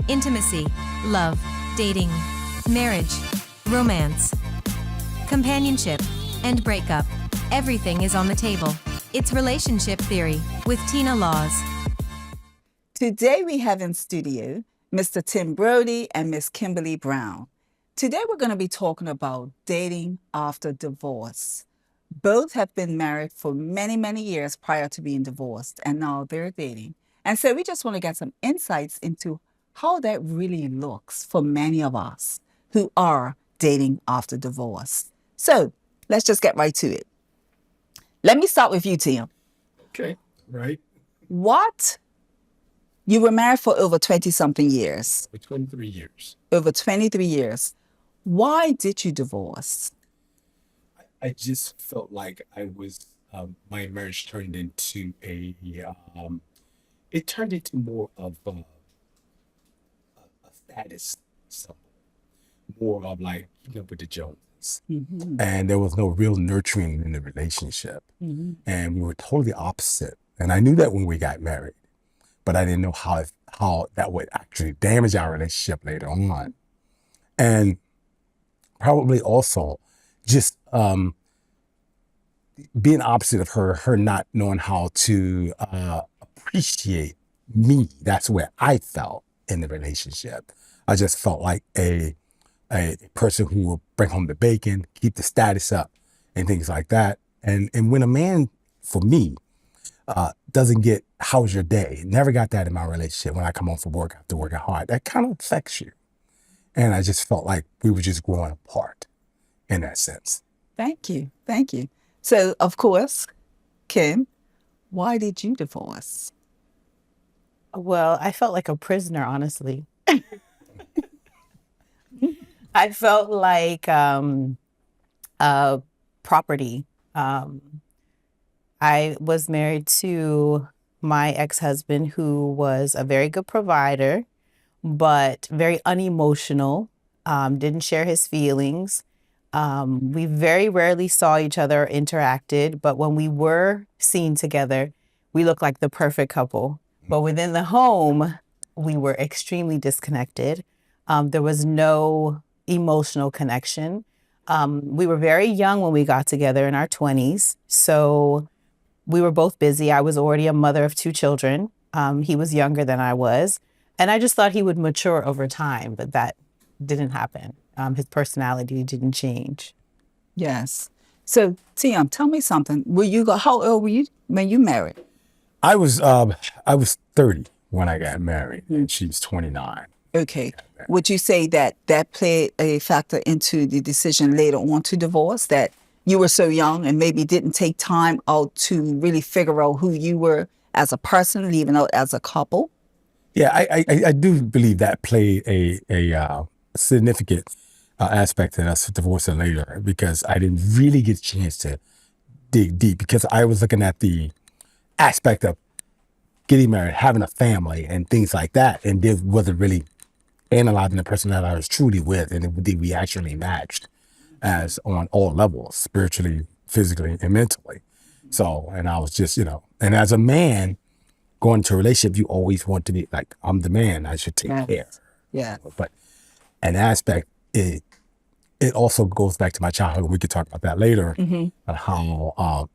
intimacy, love, dating, marriage, romance, companionship, and breakup. Everything is on the table. It's Relationship Theory with Tina Laws. Today we have in studio Mr. Tim Brody and Miss Kimberly Brown. Today we're going to be talking about dating after divorce. Both have been married for many, many years prior to being divorced, and now they're dating. And so we just want to get some insights into how that really looks for many of us who are dating after divorce. So let's just get right to it. Let me start with you, Tim. Okay, right. You were married for over 20-something years. For 23 years. Over 23 years. Why did you divorce? I just felt like my marriage turned into it turned into more of a status symbol, more of like keeping up with the Joneses. Mm-hmm. And there was no real nurturing in the relationship. Mm-hmm. And we were totally opposite. And I knew that when we got married, but I didn't know how that would actually damage our relationship later on. And probably also just being opposite of her not knowing how to appreciate me. That's where I felt in the relationship. I just felt like a person who will bring home the bacon, keep the status up, and things like that. And when a man, for me, doesn't get how's your day, never got that in my relationship. When I come home from work after working hard, that kind of affects you. And I just felt like we were just growing apart in that sense. Thank you. Thank you. So, of course, Kim, why did you divorce? Well, I felt like a prisoner, honestly. I felt like property. I was married to my ex-husband, who was a very good provider, but very unemotional, didn't share his feelings. We very rarely saw each other, interacted, but when we were seen together, we looked like the perfect couple. But within the home, we were extremely disconnected. There was no emotional connection. We were very young when we got together in our 20s. So we were both busy. I was already a mother of 2 children. He was younger than I was. And I just thought he would mature over time, but that didn't happen. His personality didn't change. Yes. So, Tim, tell me something. How old were you when you married? I was 30 when I got married, and she was 29. Okay. Would you say that played a factor into the decision later on to divorce, that you were so young and maybe didn't take time out to really figure out who you were as a person, leaving out as a couple? Yeah, I do believe that played a significant aspect in us divorcing later, because I didn't really get a chance to dig deep, because I was looking at the aspect of getting married, having a family, and things like that, and wasn't really analyzing the person that I was truly with, and did we actually matched as on all levels, spiritually, physically, and mentally. So, and I was just, and as a man going into a relationship, you always want to be like, I'm the man, I should take care. Yeah. But an aspect, it also goes back to my childhood. We could talk about that later, on how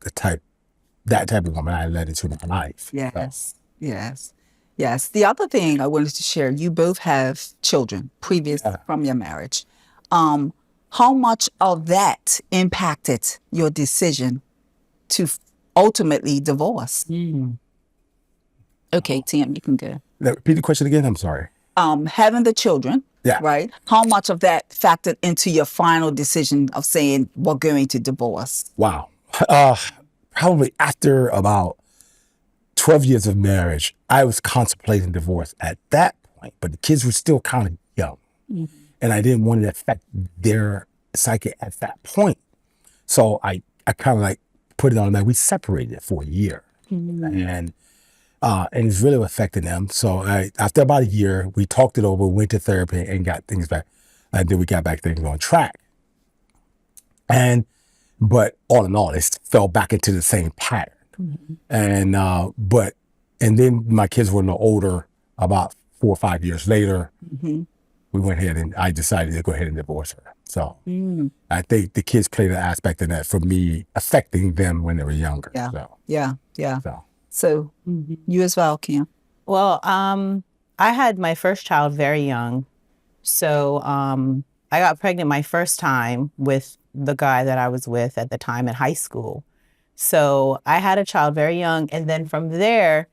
that type of woman I led into my life. Yes. So. Yes. Yes. The other thing I wanted to share, you both have children previous from your marriage. How much of that impacted your decision to ultimately divorce? Okay, Tim, you can go. Repeat the question again. I'm sorry. Having the children, right? How much of that factored into your final decision of saying we're going to divorce? Wow. Probably after about 12 years of marriage, I was contemplating divorce at that point, but the kids were still kind of young. Mm-hmm. And I didn't want it to affect their psyche at that point. So I kind of like put it on that. We separated for a year. Mm-hmm. And it's really affecting them. So after about a year, we talked it over, went to therapy, and got things back. And then we got back things on track. But all in all, it fell back into the same pattern. Mm-hmm. And then my kids were a little older, about 4 or 5 years later, we went ahead and I decided to go ahead and divorce her. So I think the kids played an aspect in that for me, affecting them when they were younger. Yeah. So, Yeah. so. So you as well, Kim. Well, I had my first child very young. So I got pregnant my first time with the guy that I was with at the time in high school. So I had a child very young. And then from there,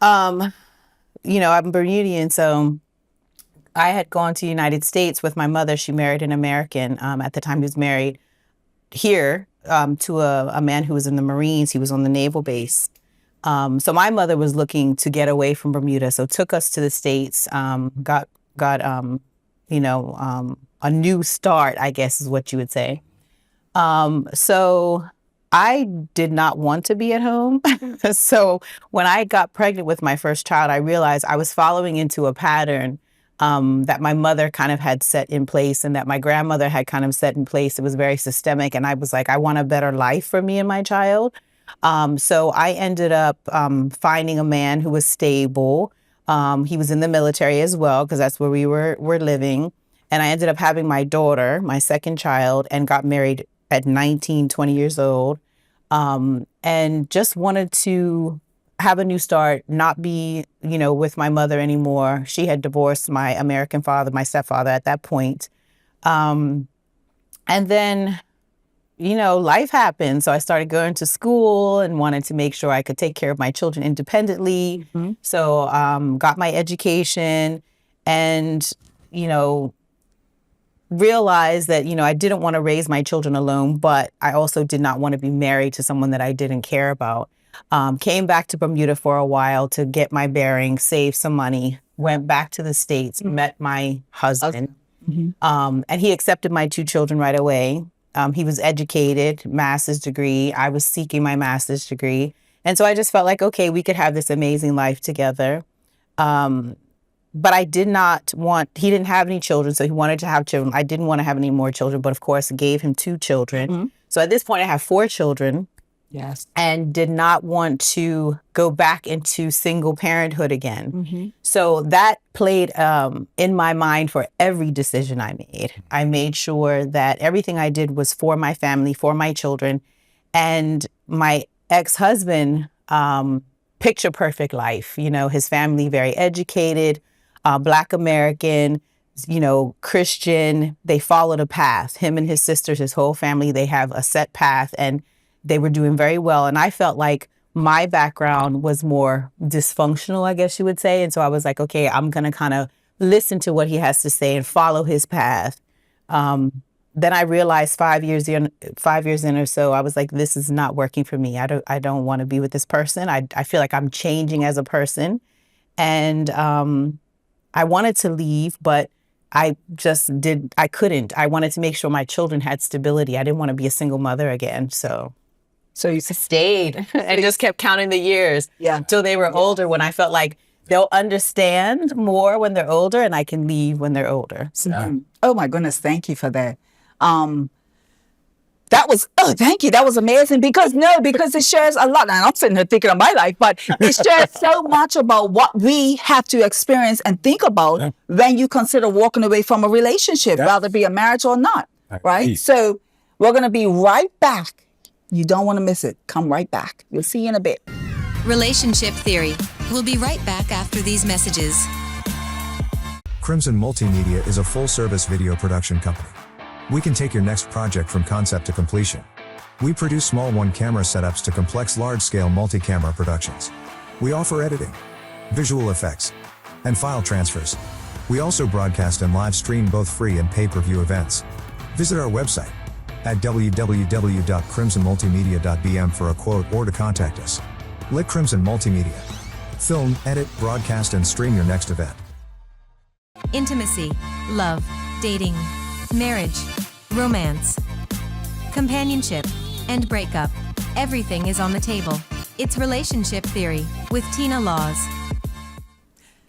you know, I'm Bermudian, so I had gone to the United States with my mother. She married an American. At the time, he was married here to a man who was in the Marines. He was on the naval base. So my mother was looking to get away from Bermuda, so took us to the States, got you know, a new start, I guess is what you would say. So I did not want to be at home. So when I got pregnant with my first child, I realized I was following into a pattern that my mother kind of had set in place and that my grandmother had kind of set in place. It was very systemic. And I was like, I want a better life for me and my child. So I ended up finding a man who was stable. He was in the military as well, because that's where we were living. And I ended up having my daughter, my second child, and got married at 19, 20 years old, and just wanted to have a new start, not be, you know, with my mother anymore. She had divorced my American father, my stepfather at that point. And then, you know, life happened. So I started going to school and wanted to make sure I could take care of my children independently. So got my education and, you know, realized that, you know, I didn't want to raise my children alone, but I also did not want to be married to someone that I didn't care about. Came back to Bermuda for a while to get my bearings, save some money, went back to the States, met my husband, and he accepted my 2 children right away. He was educated, master's degree. I was seeking my master's degree. And so I just felt like, okay, we could have this amazing life together. But I did not want, he didn't have any children, so he wanted to have children. I didn't want to have any more children, but of course gave him 2 children. So at this point I have 4 children. Yes. And did not want to go back into single parenthood again. So that played in my mind for every decision I made. I made sure that everything I did was for my family, for my children. And my ex-husband, picture perfect life. You know, his family very educated, Black American, you know, Christian. They followed a path. Him and his sisters, his whole family, they have a set path, and they were doing very well. And I felt like my background was more dysfunctional, I guess you would say. And so I was like, okay, I'm going to kind of listen to what he has to say and follow his path. Then I realized 5 years in or so, I was like, this is not working for me. I don't want to be with this person. I feel like I'm changing as a person. And I wanted to leave, but I couldn't. I wanted to make sure my children had stability. I didn't want to be a single mother again. So you stayed and just kept counting the years until they were older, when I felt like they'll understand more when they're older and I can leave when they're older. So. Oh my goodness, thank you for that. Thank you. That was amazing because it shares a lot. And I'm sitting here thinking of my life, but it shares so much about what we have to experience and think about when you consider walking away from a relationship, whether it be a marriage or not, right? So we're going to be right back. You don't want to miss it. Come right back. We'll see you in a bit. Relationship Theory. We'll be right back after these messages. Crimson Multimedia is a full-service video production company. We can take your next project from concept to completion. We produce small one-camera setups to complex large-scale multi-camera productions. We offer editing, visual effects, and file transfers. We also broadcast and live stream both free and pay-per-view events. Visit our website at www.crimsonmultimedia.bm for a quote or to contact us. Let Crimson Multimedia film, edit, broadcast, and stream your next event. Intimacy, love, dating, marriage, romance, companionship, and breakup. Everything is on the table. It's Relationship Theory with Tina Laws.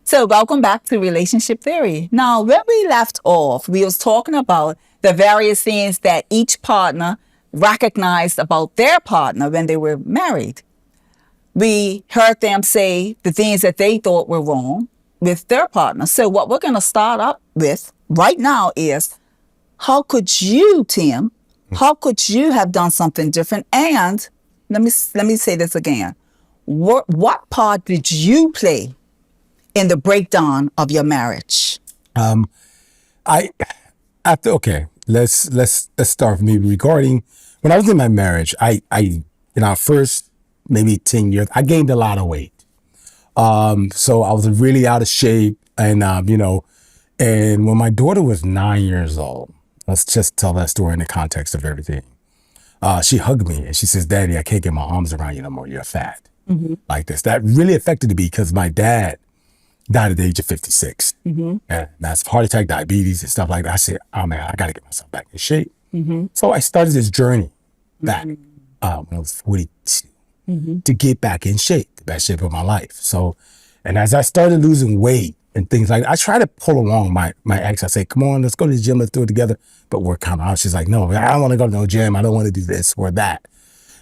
So welcome back to Relationship Theory. Now, when we left off, we was talking about the various things that each partner recognized about their partner when they were married. We heard them say the things that they thought were wrong. with their partner. So what we're going to start up with right now is, how could you, Tim, how could you have done something different? And let me say this again. What part did you play in the breakdown of your marriage? Let's start with me regarding when I was in my marriage. I in our first maybe 10 years, I gained a lot of weight. So I was really out of shape, and and when my daughter was 9 years old, let's just tell that story in the context of everything. She hugged me and she says, "Daddy, I can't get my arms around you no more. You're fat." Like this. That really affected me because my dad died at the age of 56. And that's heart attack, diabetes, and stuff like that. I said, "Oh man, I got to get myself back in shape." So I started this journey back when I was 42 to get back in shape, the best shape of my life. So, and as I started losing weight and things like that, I try to pull along my ex. I say, "Come on, let's go to the gym, let's do it together." But we're kind of out. She's like, "No, I don't want to go to no gym. I don't want to do this or that."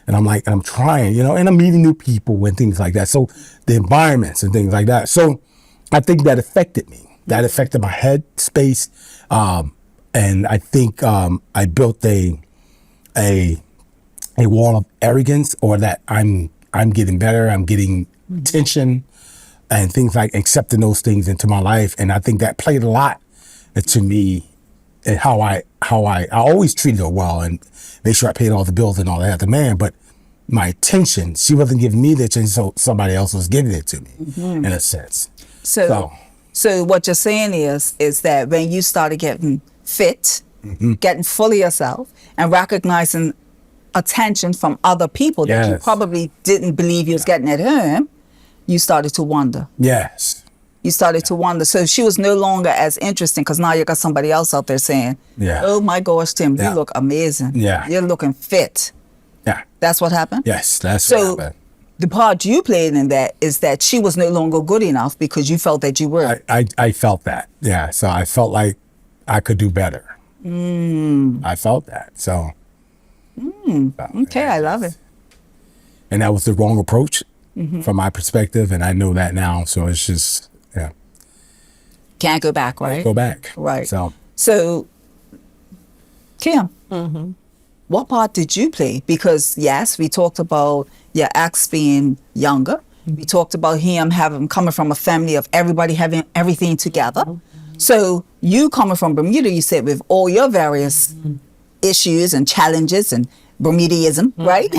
And I'm like, and I'm trying, and I'm meeting new people and things like that. So the environments and things like that. So I think that affected me. That affected my head space. And I think I built a wall of arrogance, or that I'm getting better, I'm getting attention and things like accepting those things into my life. And I think that played a lot to me and how I always treated her well and made sure I paid all the bills and all that, the man, but my attention, she wasn't giving me the attention, so somebody else was giving it to me in a sense. So what you're saying is that when you started getting fit, getting fully yourself, and recognizing attention from other people that you probably didn't believe you was getting at home, you started to wonder. Yes. You started to wonder. So she was no longer as interesting, because now you got somebody else out there saying, "Oh my gosh, Tim, you look amazing. You're looking fit." Yeah. That's what happened? Yes, that's what happened. The part you played in that is that she was no longer good enough because you felt that you were. I felt that. Yeah. So I felt like I could do better. I felt that. So. Okay, I love it. And that was the wrong approach from my perspective, and I know that now. So it's just, Can't go back, right? go back. Right. So Kim, what part did you play? Because yes, we talked about your ex being younger. We talked about him coming from a family of everybody having everything together. So you coming from Bermuda, you said, with all your various issues and challenges and Bermudaism, right?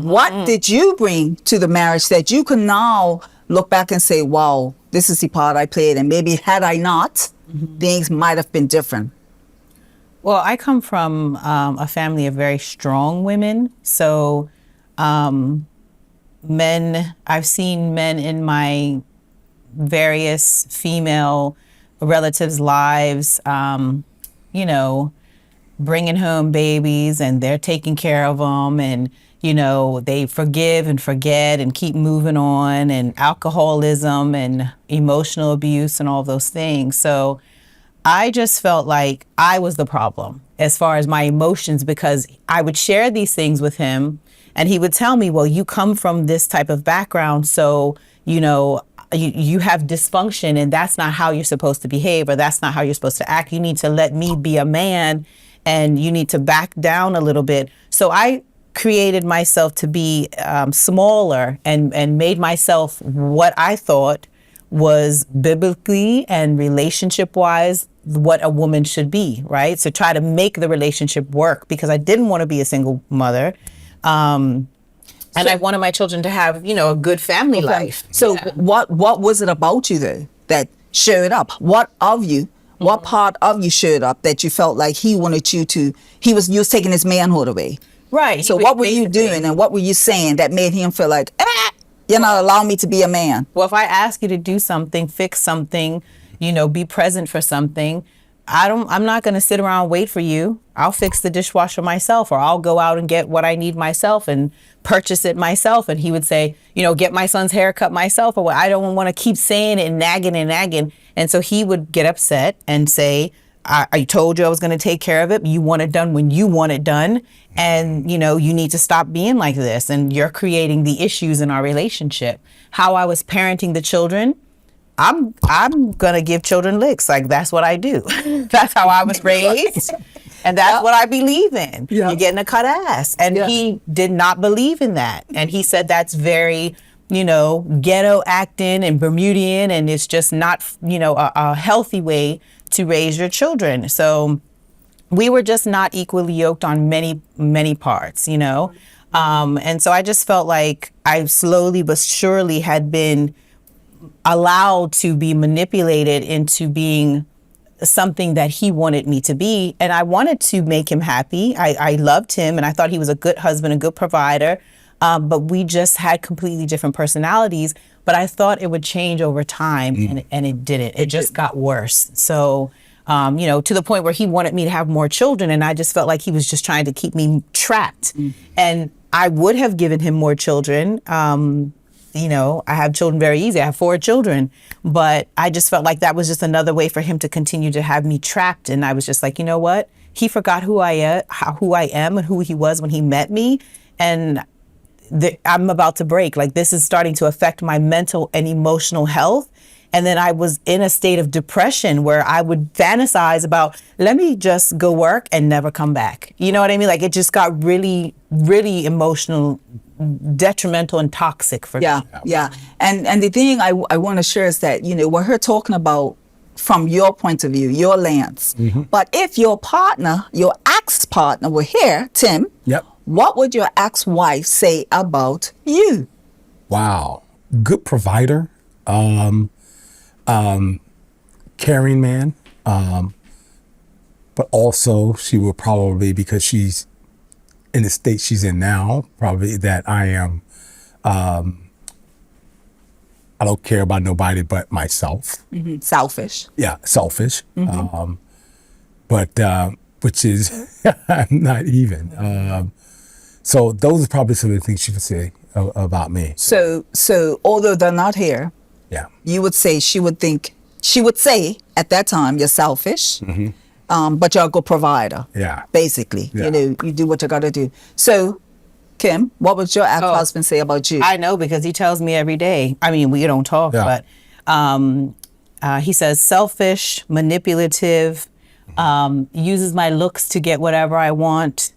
What did you bring to the marriage that you can now look back and say, "Wow, this is the part I played, and maybe had I not, things might have been different"? Well, I come from a family of very strong women. So I've seen men in my various female relatives' lives, bringing home babies, and they're taking care of them, and they forgive and forget and keep moving on, and alcoholism and emotional abuse and all those things. So I just felt like I was the problem as far as my emotions, because I would share these things with him and he would tell me, "Well, you come from this type of background, so you have dysfunction, and that's not how you're supposed to behave, or that's not how you're supposed to act. You need to let me be a man, and you need to back down a little bit." So I created myself to be smaller and made myself what I thought was biblically and relationship-wise what a woman should be, right? So try to make the relationship work, because I didn't want to be a single mother. And I wanted my children to have, a good family life. So what was it about you, though, that showed up? What part of you showed up that you felt like he wanted you to, you was taking his manhood away? Right. So what were you doing and what were you saying that made him feel like, you're not allowing me to be a man? Well, if I ask you to do something, fix something, be present for something, I'm not going to sit around and wait for you. I'll fix the dishwasher myself, or I'll go out and get what I need myself and purchase it myself. And he would say, get my son's hair cut myself, or what. I don't want to keep saying it and nagging. And so he would get upset and say, I told you I was going to take care of it. You want it done when you want it done. And, you need to stop being like this. And you're creating the issues in our relationship. How I was parenting the children, I'm gonna give children licks. Like, that's what I do. That's how I was raised. And that's what I believe in. Yeah. You're getting a cut ass. And he did not believe in that. And he said that's very, ghetto acting and Bermudian, and it's just not, a healthy way to raise your children. So we were just not equally yoked on many, many parts, and so I just felt like I slowly but surely had been allowed to be manipulated into being something that he wanted me to be. And I wanted to make him happy. I loved him, and I thought he was a good husband, a good provider. But we just had completely different personalities. But I thought it would change over time, and it didn't. It just got worse. So, to the point where he wanted me to have more children, and I just felt like he was just trying to keep me trapped. And I would have given him more children. I have children very easy. I have 4 children, but I just felt like that was just another way for him to continue to have me trapped. And I was just like, you know what? He forgot who I am, and who he was when he met me. And I'm about to break. Like, this is starting to affect my mental and emotional health. And then I was in a state of depression where I would fantasize about, let me just go work and never come back. You know what I mean? Like, it just got really, really emotional, detrimental, and toxic for me. Yeah. And the thing I want to share is that, we're here talking about from your point of view, your lens. But if your partner, your ex-partner were here, Tim, what would your ex-wife say about you? Wow. Good provider. Caring man. But also she will probably, because she's in the state she's in now, probably that I am, I don't care about nobody but myself. Selfish. Yeah, selfish. Which is not even. So those are probably some of the things she would say about me. So although they're not here, you would say she would say at that time you're selfish, but you're a good provider. Basically, you do what you got to do. So, Kim, what would your ex-husband say about you? I know, because he tells me every day. I mean, we don't talk, but he says selfish, manipulative, uses my looks to get whatever I want,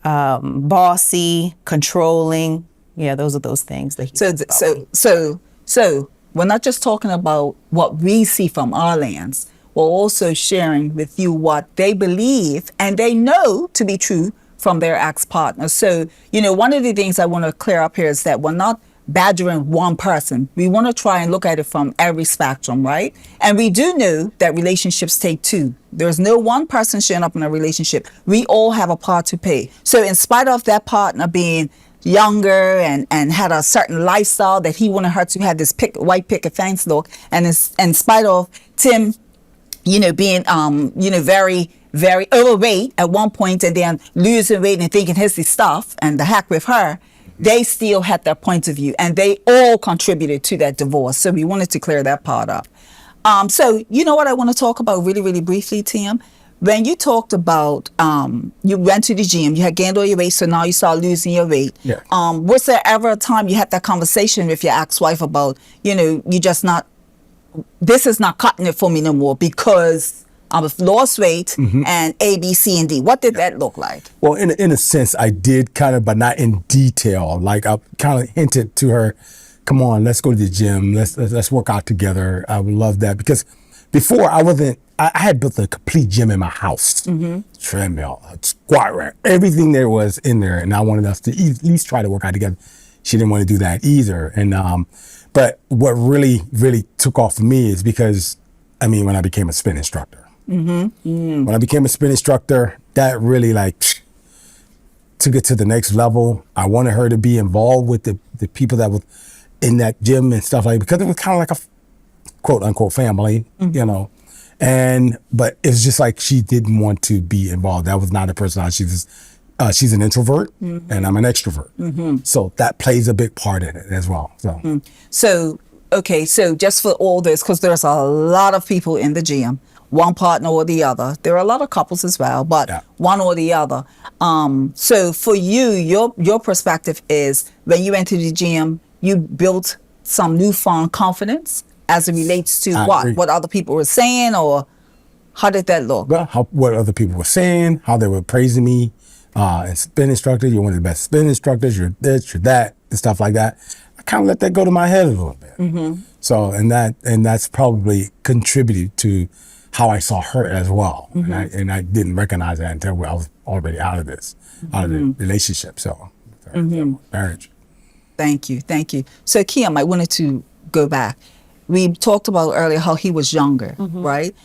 bossy, controlling. Yeah, those are those things that he says about me. So we're not just talking about what we see from our lens. We're also sharing with you what they believe and they know to be true from their ex-partner. So, one of the things I want to clear up here is that we're not badgering one person. We want to try and look at it from every spectrum, right? And we do know that relationships take 2. There's no one person showing up in a relationship. We all have a part to play. So in spite of that partner being younger and had a certain lifestyle that he wanted her to have this white picket fence look, and in spite of Tim, being very, very overweight at one point and then losing weight and thinking he's the stuff and the heck with her, they still had their point of view and they all contributed to that divorce. So we wanted to clear that part up. So you know what I want to talk about really, really briefly, Tim? When you talked about, you went to the gym, you had gained all your weight, so now you start losing your weight. Was there ever a time you had that conversation with your ex-wife about, this is not cutting it for me no more because I've lost weight and A, B, C, and D. What did that look like? Well, in a sense, I did kind of, but not in detail. Like, I kind of hinted to her, come on, let's go to the gym. Let's work out together. I would love that, because before I had built a complete gym in my house. Treadmill, a squat rack, everything there was in there. And I wanted us to at least try to work out together. She didn't want to do that either. And, but what really, really took off for me is because, when I became a spin instructor. When I became a spin instructor, that really took it to the next level. I wanted her to be involved with the people that were in that gym and stuff because it was kind of like a quote unquote family, but it's just like she didn't want to be involved. That was not her personality. She's an introvert and I'm an extrovert. So that plays a big part in it as well. So just for all this, because there's a lot of people in the gym, one partner or the other. There are a lot of couples as well, but one or the other. So for you, your perspective is when you went to the gym, you built some newfound confidence as it relates to I what? agree. What other people were saying, or how did that look? Well, what other people were saying, how they were praising me, as spin instructor. You're one of the best spin instructors. You're this, you're that, and stuff like that. I kind of let that go to my head a little bit. So, and that's probably contributed to how I saw her as well. And I didn't recognize that until I was already out of the relationship. So, marriage. Thank you. So Kim, I wanted to go back. We talked about earlier how he was younger, right?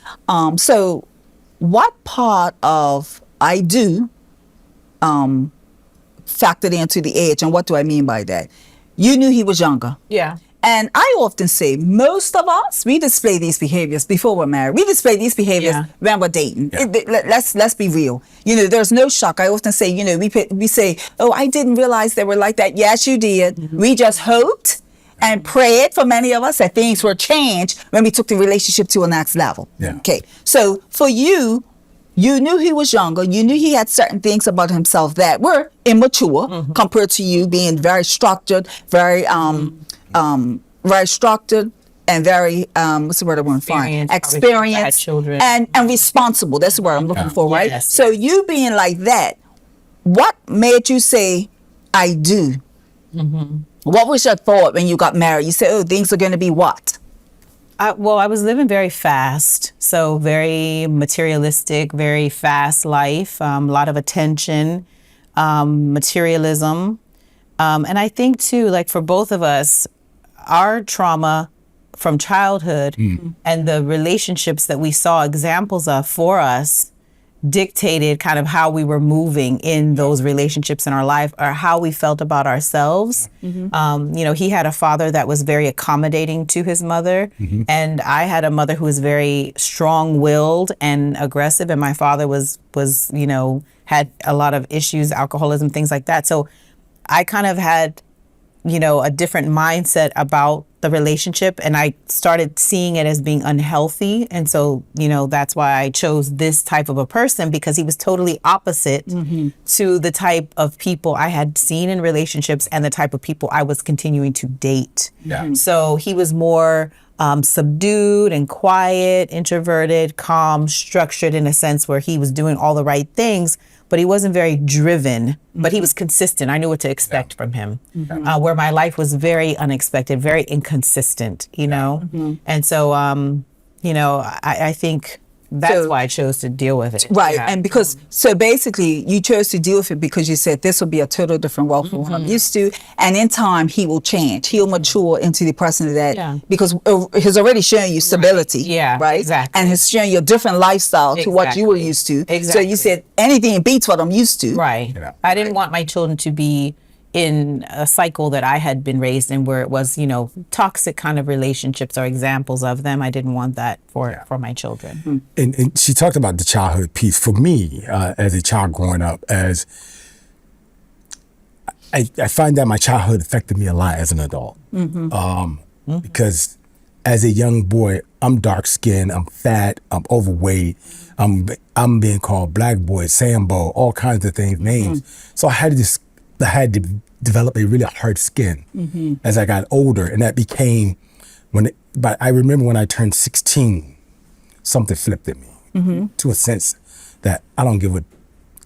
So what part of I do factored into the age, and what do I mean by that? You knew he was younger. Yeah. And I often say most of us, we display these behaviors before we're married. We display these behaviors when we're dating. Let's be real. There's no shock. I often say, we say, oh, I didn't realize they were like that. Yes, you did. We just hoped and prayed for many of us that things were changed when we took the relationship to a next level. Yeah. Okay. So for you, you knew he was younger. You knew he had certain things about himself that were immature compared to you being very structured, very structured and very what's the word I want to find? Experienced children. and responsible. That's the word I'm looking for, right? Yes. So you being like that, what made you say, I do? What was your thought when you got married? You said, oh, things are going to be what? I was living very fast, so very materialistic, very fast life, a lot of attention, materialism. And I think too, like for both of us, our trauma from childhood and the relationships that we saw examples of for us dictated kind of how we were moving in those relationships in our life, or how we felt about ourselves. He had a father that was very accommodating to his mother, and I had a mother who was very strong-willed and aggressive, and my father was had a lot of issues, alcoholism, things like that. So I kind of had a different mindset about the relationship, and I started seeing it as being unhealthy. And so, that's why I chose this type of a person, because he was totally opposite to the type of people I had seen in relationships and the type of people I was continuing to date. Yeah. So he was more subdued and quiet, introverted, calm, structured in a sense where he was doing all the right things, but he wasn't very driven, but he was consistent. I knew what to expect from him. Where my life was very unexpected, very inconsistent, And so, I think that's why I chose to deal with it. Right. Yeah. And so basically you chose to deal with it because you said this will be a total different role from what I'm used to. And in time, he will change. He'll mature into the person that, because he's already showing you stability. Right. Yeah, right. exactly. And he's showing you a different lifestyle to what you were used to. Exactly. So you said anything beats what I'm used to. Right. Yeah. I didn't want my children to be in a cycle that I had been raised in, where it was, toxic kind of relationships or examples of them. I didn't want that for my children. And she talked about the childhood piece. For me, as a child growing up, as I find that my childhood affected me a lot as an adult. Because as a young boy, I'm dark skinned, I'm fat, I'm overweight, I'm being called black boy, Sambo, all kinds of things, names. So I had to develop a really hard skin as I got older, and that became but I remember when I turned 16, something flipped at me to a sense that I don't give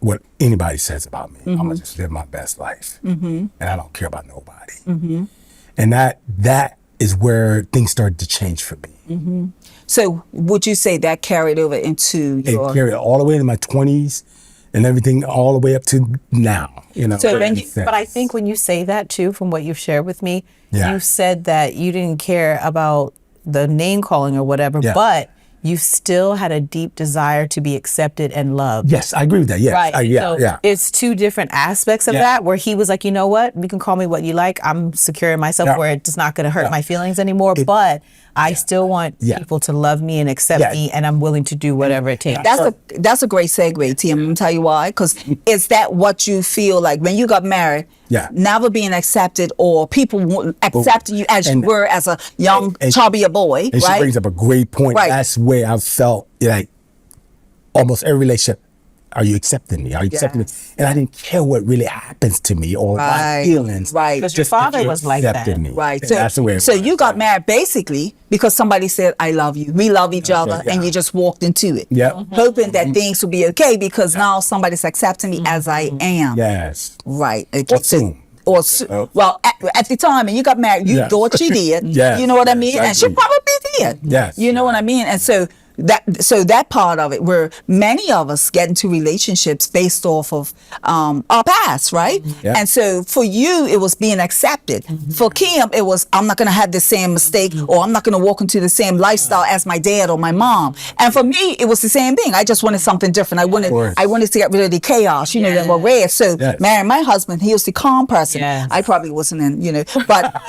what anybody says about me. I'm gonna just live my best life, and I don't care about nobody. And that is where things started to change for me. So would you say that carried over into It carried all the way into my 20s and everything all the way up to now. So But I think when you say that too, from what you've shared with me, Yeah. you said that you didn't care about the name calling or whatever, Yeah. but you still had a deep desire to be accepted and loved. Yes, I agree with that. Yes. Right. So it's two different aspects of Yeah. that, where he was like, you know what, you can call me what you like. I'm secure in myself, Yeah. where it's not going to hurt my feelings anymore, but I still want people to love me and accept me, and I'm willing to do whatever it takes. That's a great segue, Tim. I'm gonna tell you why. Because is that what you feel like when you got married? Yeah. Never being accepted, or people accepting you as you were as a young, chubby boy, And right? she brings up a great point. Right. That's where I felt like almost every relationship are you accepting me? Are you accepting me? Yes. And I didn't care what really happens to me or my Right. feelings. Right. Because your Just that father you was like accepted that. me. Right. And So, that's the way it so was. you got married basically because somebody said, I love you. We love each other. yeah. And you just walked into it. Yep. Hoping that things would be okay because now somebody's accepting me as I am. Yes. Right. Okay. Or soon. Well, at the time, and you got married, you Yes. thought she did. Yes, You know what I yes, mean? I And she agree. probably did. Yes. You know what I mean? And so that part of it, where many of us get into relationships based off of our past, right? Yeah. And so for you, it was being accepted. For Kim, it was, I'm not going to have the same mistake, or I'm not going to walk into the same lifestyle as my dad or my mom. And for me, it was the same thing. I just wanted something different. course. I wanted to get rid of the chaos, you know, that were rare. So Yes. marrying my husband, he was the calm person. Yes. I probably wasn't in, you know, but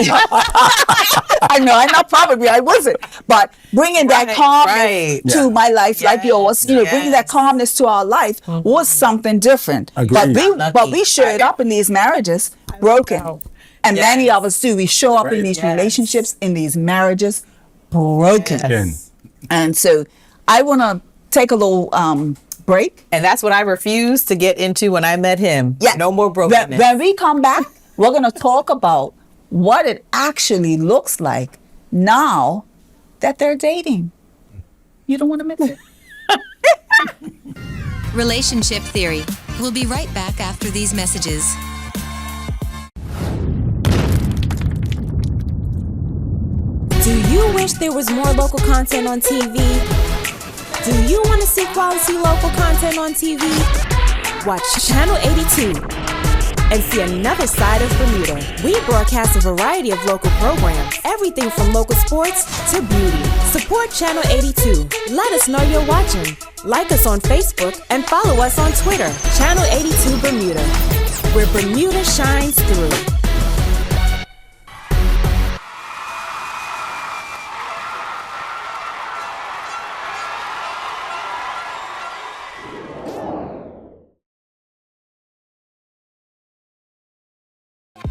I know, I wasn't. But bringing that Right, calmness right. to Yeah. my life, like yours, you know, bringing that calmness to our life was something different. Agreed. But we showed up in these marriages broken. And many of us do. We show up in these relationships, in these marriages, broken. Again. And so I want to take a little break. And that's what I refused to get into when I met him. Yeah. No more brokenness. When we come back, we're going to talk about what it actually looks like now that they're dating. You don't want to miss it. Relationship Theory. We'll be right back after these messages. Do you wish there was more local content on TV? Do you want to see quality local content on TV? Watch Channel 82 and see another side of Bermuda. We broadcast a variety of local programs, everything from local sports to beauty. Support Channel 82. Let us know you're watching. Like us on Facebook and follow us on Twitter. Channel 82 Bermuda, where Bermuda shines through.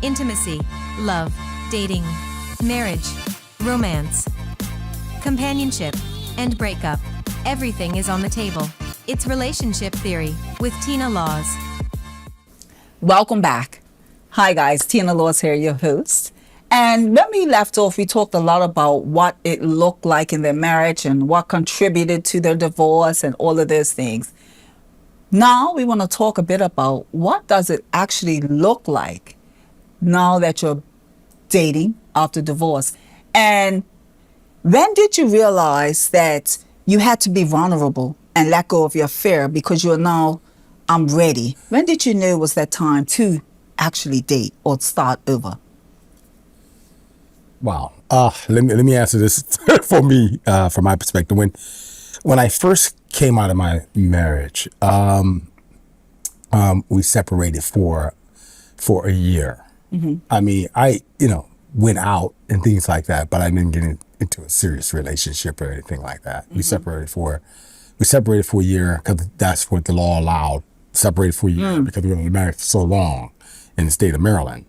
Intimacy, love, dating, marriage, romance, companionship, and breakup. Everything is on the table. It's Relationship Theory with Tina Laws. Welcome back. Hi guys, Tina Laws here, your host. And when we left off, we talked a lot about what it looked like in their marriage and what contributed to their divorce and all of those things. Now we want to talk a bit about what does it actually look like now that you're dating after divorce. And when did you realize that you had to be vulnerable and let go of your fear because you're now, I'm ready? When did you know was that time to actually date or start over? Wow. Let me answer this for me, from my perspective. When I first came out of my marriage, we separated for a year. Mm-hmm. I mean, I went out and things like that, but I didn't get into a serious relationship or anything like that. Mm-hmm. We separated for a year because that's what the law allowed. Separated for a year because we were married for so long in the state of Maryland,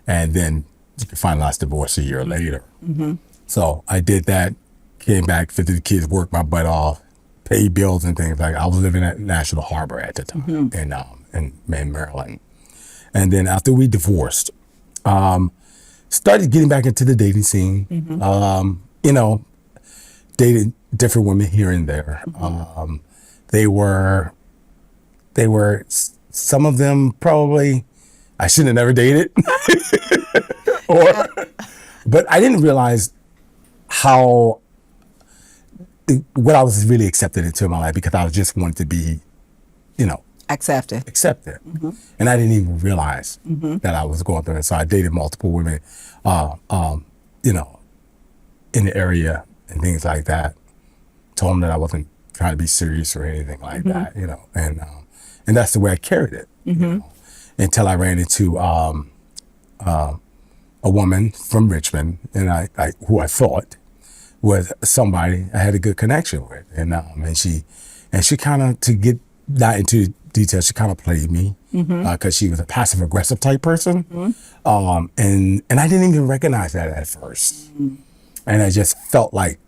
and then you can finalize divorce a year later. Mm-hmm. So I did that, came back, visited the kids, worked my butt off, paid bills and things like that. I was living at National Harbor at the time in Maryland. And then after we divorced, started getting back into the dating scene, dated different women here and there. Mm-hmm. They were, some of them probably I shouldn't have never dated. But I didn't realize what I was really accepted into my life because I was just wanted to be, Accepted. Mm-hmm. And I didn't even realize that I was going through it. So I dated multiple women, in the area and things like that. Told them that I wasn't trying to be serious or anything like that, and that's the way I carried it, until I ran into a woman from Richmond, and I who I thought was somebody I had a good connection with, and she kind of, to get not into details, she kind of played me because she was a passive aggressive type person, and I didn't even recognize that at first, and I just felt like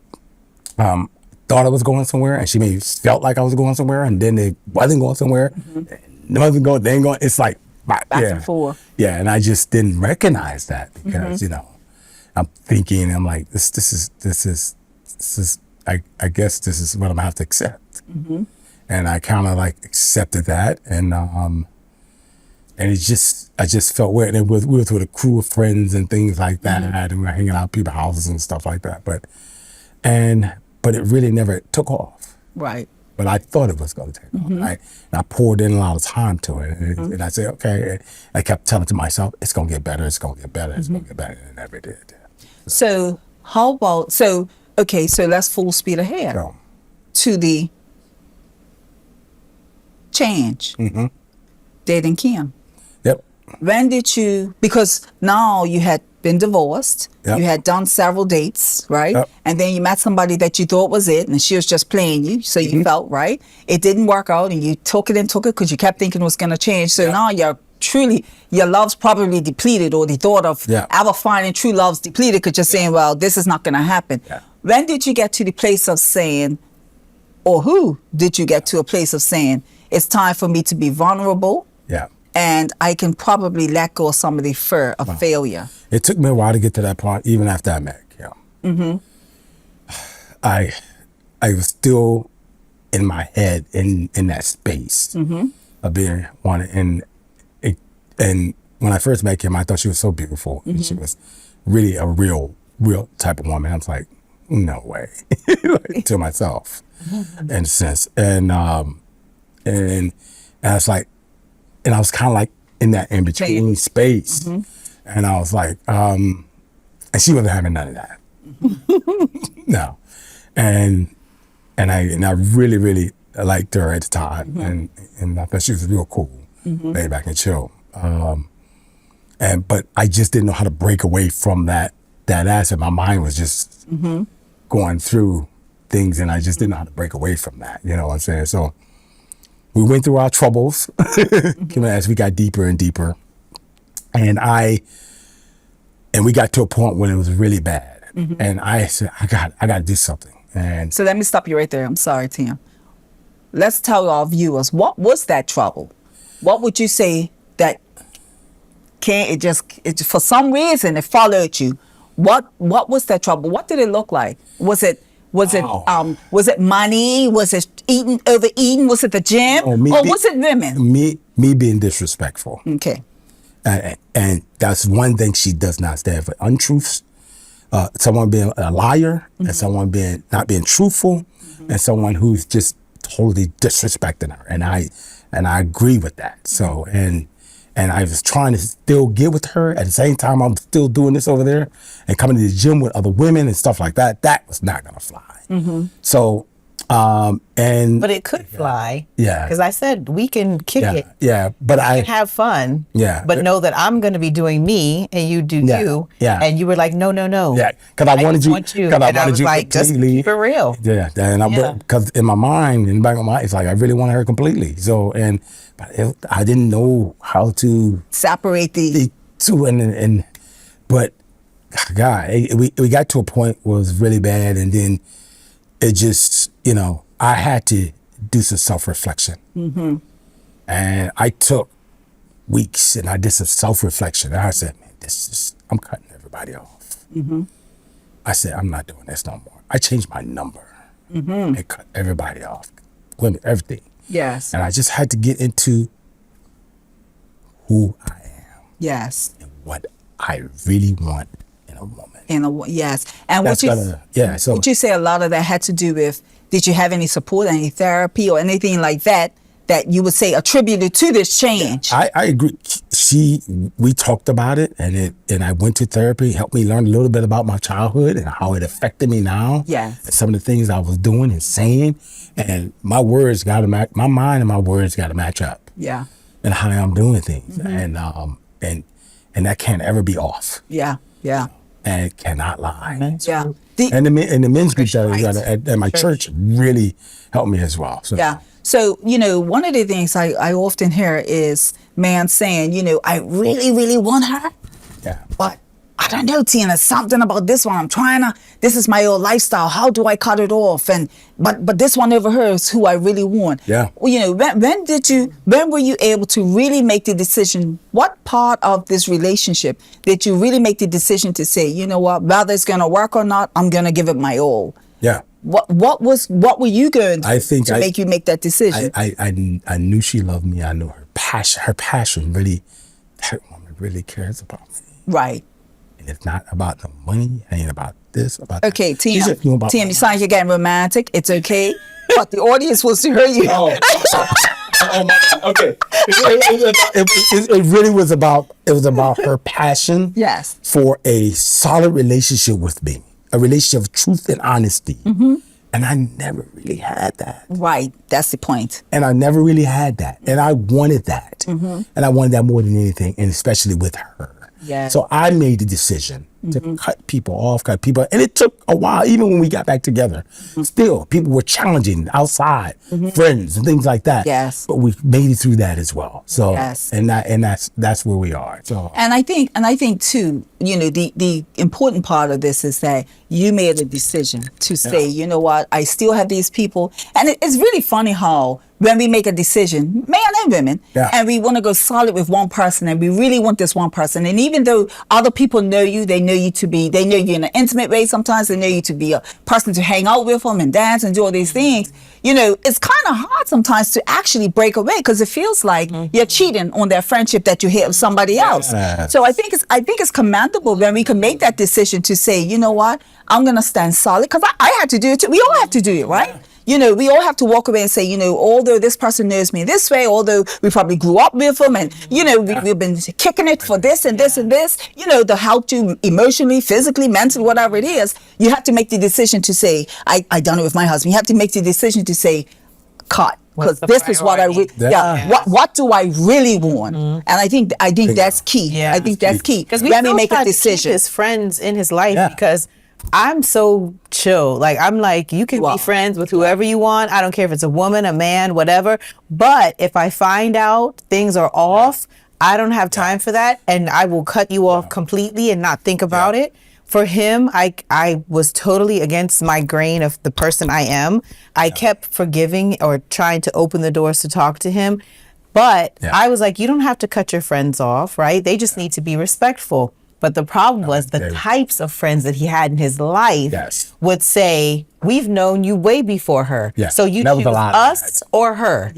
thought I was going somewhere, and she maybe felt like I was going somewhere, and then it wasn't going somewhere. It wasn't going. They ain't going. It's like Back and forth. Yeah, and I just didn't recognize that because you know, I'm thinking, I'm like, this is. I guess this is what I'm gonna have to accept. And I kind of like accepted that, and I just felt weird. And we was with a crew of friends and things like that, and we were hanging out at people's houses and stuff like that. But it really never took off. Right. But I thought it was going to take off. And I poured in a lot of time to it, and I said, okay. I kept telling to myself, it's gonna get better. It's gonna get better. It's gonna get better, and it never did. So how about so let's full speed ahead So, to the change. Dating Kim. yep. When did you, because now you had been divorced, Yep. you had done several dates, right? Yep. And then you met somebody that you thought was it, and she was just playing you, so you felt right. It didn't work out, and you took it because you kept thinking it was going to change. So now your love's probably depleted, or the thought of Yeah. ever finding true love's depleted because you're saying, well, this is not going to happen. Yeah. When did you get to the place of saying, or who did you get to a place of saying, it's time for me to be vulnerable, Yeah. and I can probably let go of some of the fear of failure? It took me a while to get to that point, even after I met Kim. I was still in my head in that space of being wanted. And when I first met Kim, I thought she was so beautiful. And she was really a real type of woman. I was like, no way, like, to myself, in a sense. And I was like, and I was kind of like in that in between space. And I was like, and she wasn't having none of that. No. And I really, really liked her at the time. And I thought she was real cool, laid back and chill. But I just didn't know how to break away from that aspect. My mind was just going through things, and I just didn't know how to break away from that. You know what I'm saying? So we went through our troubles as we got deeper and deeper. And we got to a point when it was really bad. And I said, I got to do something. And So let me stop you right there. I'm sorry, Tim. Let's tell our viewers, what was that trouble? What would you say that for some reason it followed you? What was that trouble? What did it look like? Was it money? Was it overeating? Was it the gym? Or was it women? Me being disrespectful. Okay. And that's one thing she does not stand for: untruths. Someone being a liar, and someone not being truthful, and someone who's just totally disrespecting her. And I agree with that. So and I was trying to still get with her at the same time I'm still doing this over there and coming to the gym with other women and stuff like that. That was not gonna fly. So but it could fly. Yeah. Because I said we can kick it. Yeah. But We can have fun. Yeah. But know that I'm going to be doing me and you do you. Yeah. And you were like, no. Yeah. Because I wanted you. Because I was like, just keep it real. Yeah. And because in my mind, in the back of my mind, it's like I really wanted her completely. So but I didn't know how to separate the two. But God, we got to a point where it was really bad, and then it just, I had to do some self-reflection. And I took weeks and I did some self-reflection. And I said, man, I'm cutting everybody off. I said, I'm not doing this no more. I changed my number and cut everybody off. Women, everything. Yes. And I just had to get into who I am. Yes. And what I really want in a woman. Yes. And would you say a lot of that had to do with, did you have any support, any therapy or anything like that you would say attributed to this change? Yeah, I agree. We talked about it, and I went to therapy, helped me learn a little bit about my childhood and how it affected me now. Yes. And some of the things I was doing and saying, and my words got to match, my mind and my words got to match up. Yeah. And how I'm doing things, and that can't ever be off. Yeah. Yeah. And it cannot lie. Yeah. And the men's group at my church really helped me as well. So. Yeah. So, one of the things I often hear is man saying, I really, really want her. Yeah. But I don't know, Tina, something about this one. This is my old lifestyle. How do I cut it off? But this one over here is who I really want. Yeah. Well, when were you able to really make the decision? What part of this relationship did you really make the decision to say, you know what, whether it's going to work or not, I'm going to give it my all? Yeah. What were you going to make you make that decision? I knew she loved me. I knew her passion really, that woman really cares about me. Right. And it's not about the money. It ain't about this, about Okay, that. Tina, Tina, you sound like you're getting romantic. It's okay. But the audience wants to hear you. Oh my God. Okay. It really was about her passion. Yes. For a solid relationship with me, a relationship of truth and honesty. And I never really had that. Right. That's the point. And I never really had that. And I wanted that. And I wanted that more than anything, and especially with her. Yeah. So I made the decision to cut people off, and it took a while, even when we got back together. Still, people were challenging outside, friends and things like that. Yes. But we made it through that as well. So, yes. and that's where we are. So, and I think too, the important part of this is that you made a decision to say, you know what, I still have these people. And it's really funny how when we make a decision, men and women, and we want to go solid with one person, and we really want this one person, and even though other people know you, they know you in an intimate way. Sometimes they know you to be a person to hang out with them and dance and do all these things. It's kind of hard sometimes to actually break away, because it feels like you're cheating on their friendship that you had with somebody else. So I think it's commendable when we can make that decision to say, you know what, I'm gonna stand solid, because I had to do it too. We all have to do it, right? We all have to walk away and say, although this person knows me this way, although we probably grew up with them, and, we've been kicking it for this and this and this, to help you emotionally, physically, mentally, whatever it is, you have to make the decision to say, I done it with my husband. You have to make the decision to say, cut. Because this is what what do I really want? And I think that's key. I think that's key. Because we make a decision. To keep his friends in his life, because I'm so chill. Like, I'm like, you can be friends with whoever you want. I don't care if it's a woman, a man, whatever. But if I find out things are off, I don't have time for that. And I will cut you off completely and not think about it. For him, I was totally against my grain of the person I am. I kept forgiving or trying to open the doors to talk to him. But I was like, you don't have to cut your friends off, right? They just need to be respectful. But the problem was the types of friends that he had in his life would say, we've known you way before her. So you choose us or her.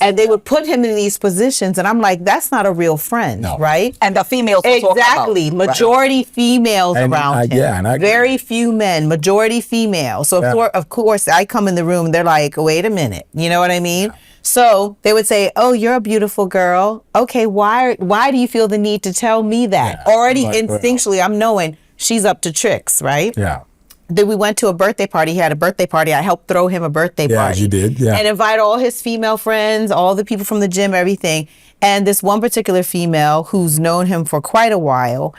And they would put him in these positions. And I'm like, that's not a real friend, right? And the females exactly. Majority females around him. Very few men, majority females. So of course, I come in the room and they're like, wait a minute. You know what I mean? So they would say, oh, you're a beautiful girl. Okay, why do you feel the need to tell me that? Already instinctually, I'm knowing she's up to tricks, right? Then we went to a birthday party. He had a birthday party. I helped throw him a birthday party. You did, And invite all his female friends, all the people from the gym, everything. And this one particular female who's known him for quite a while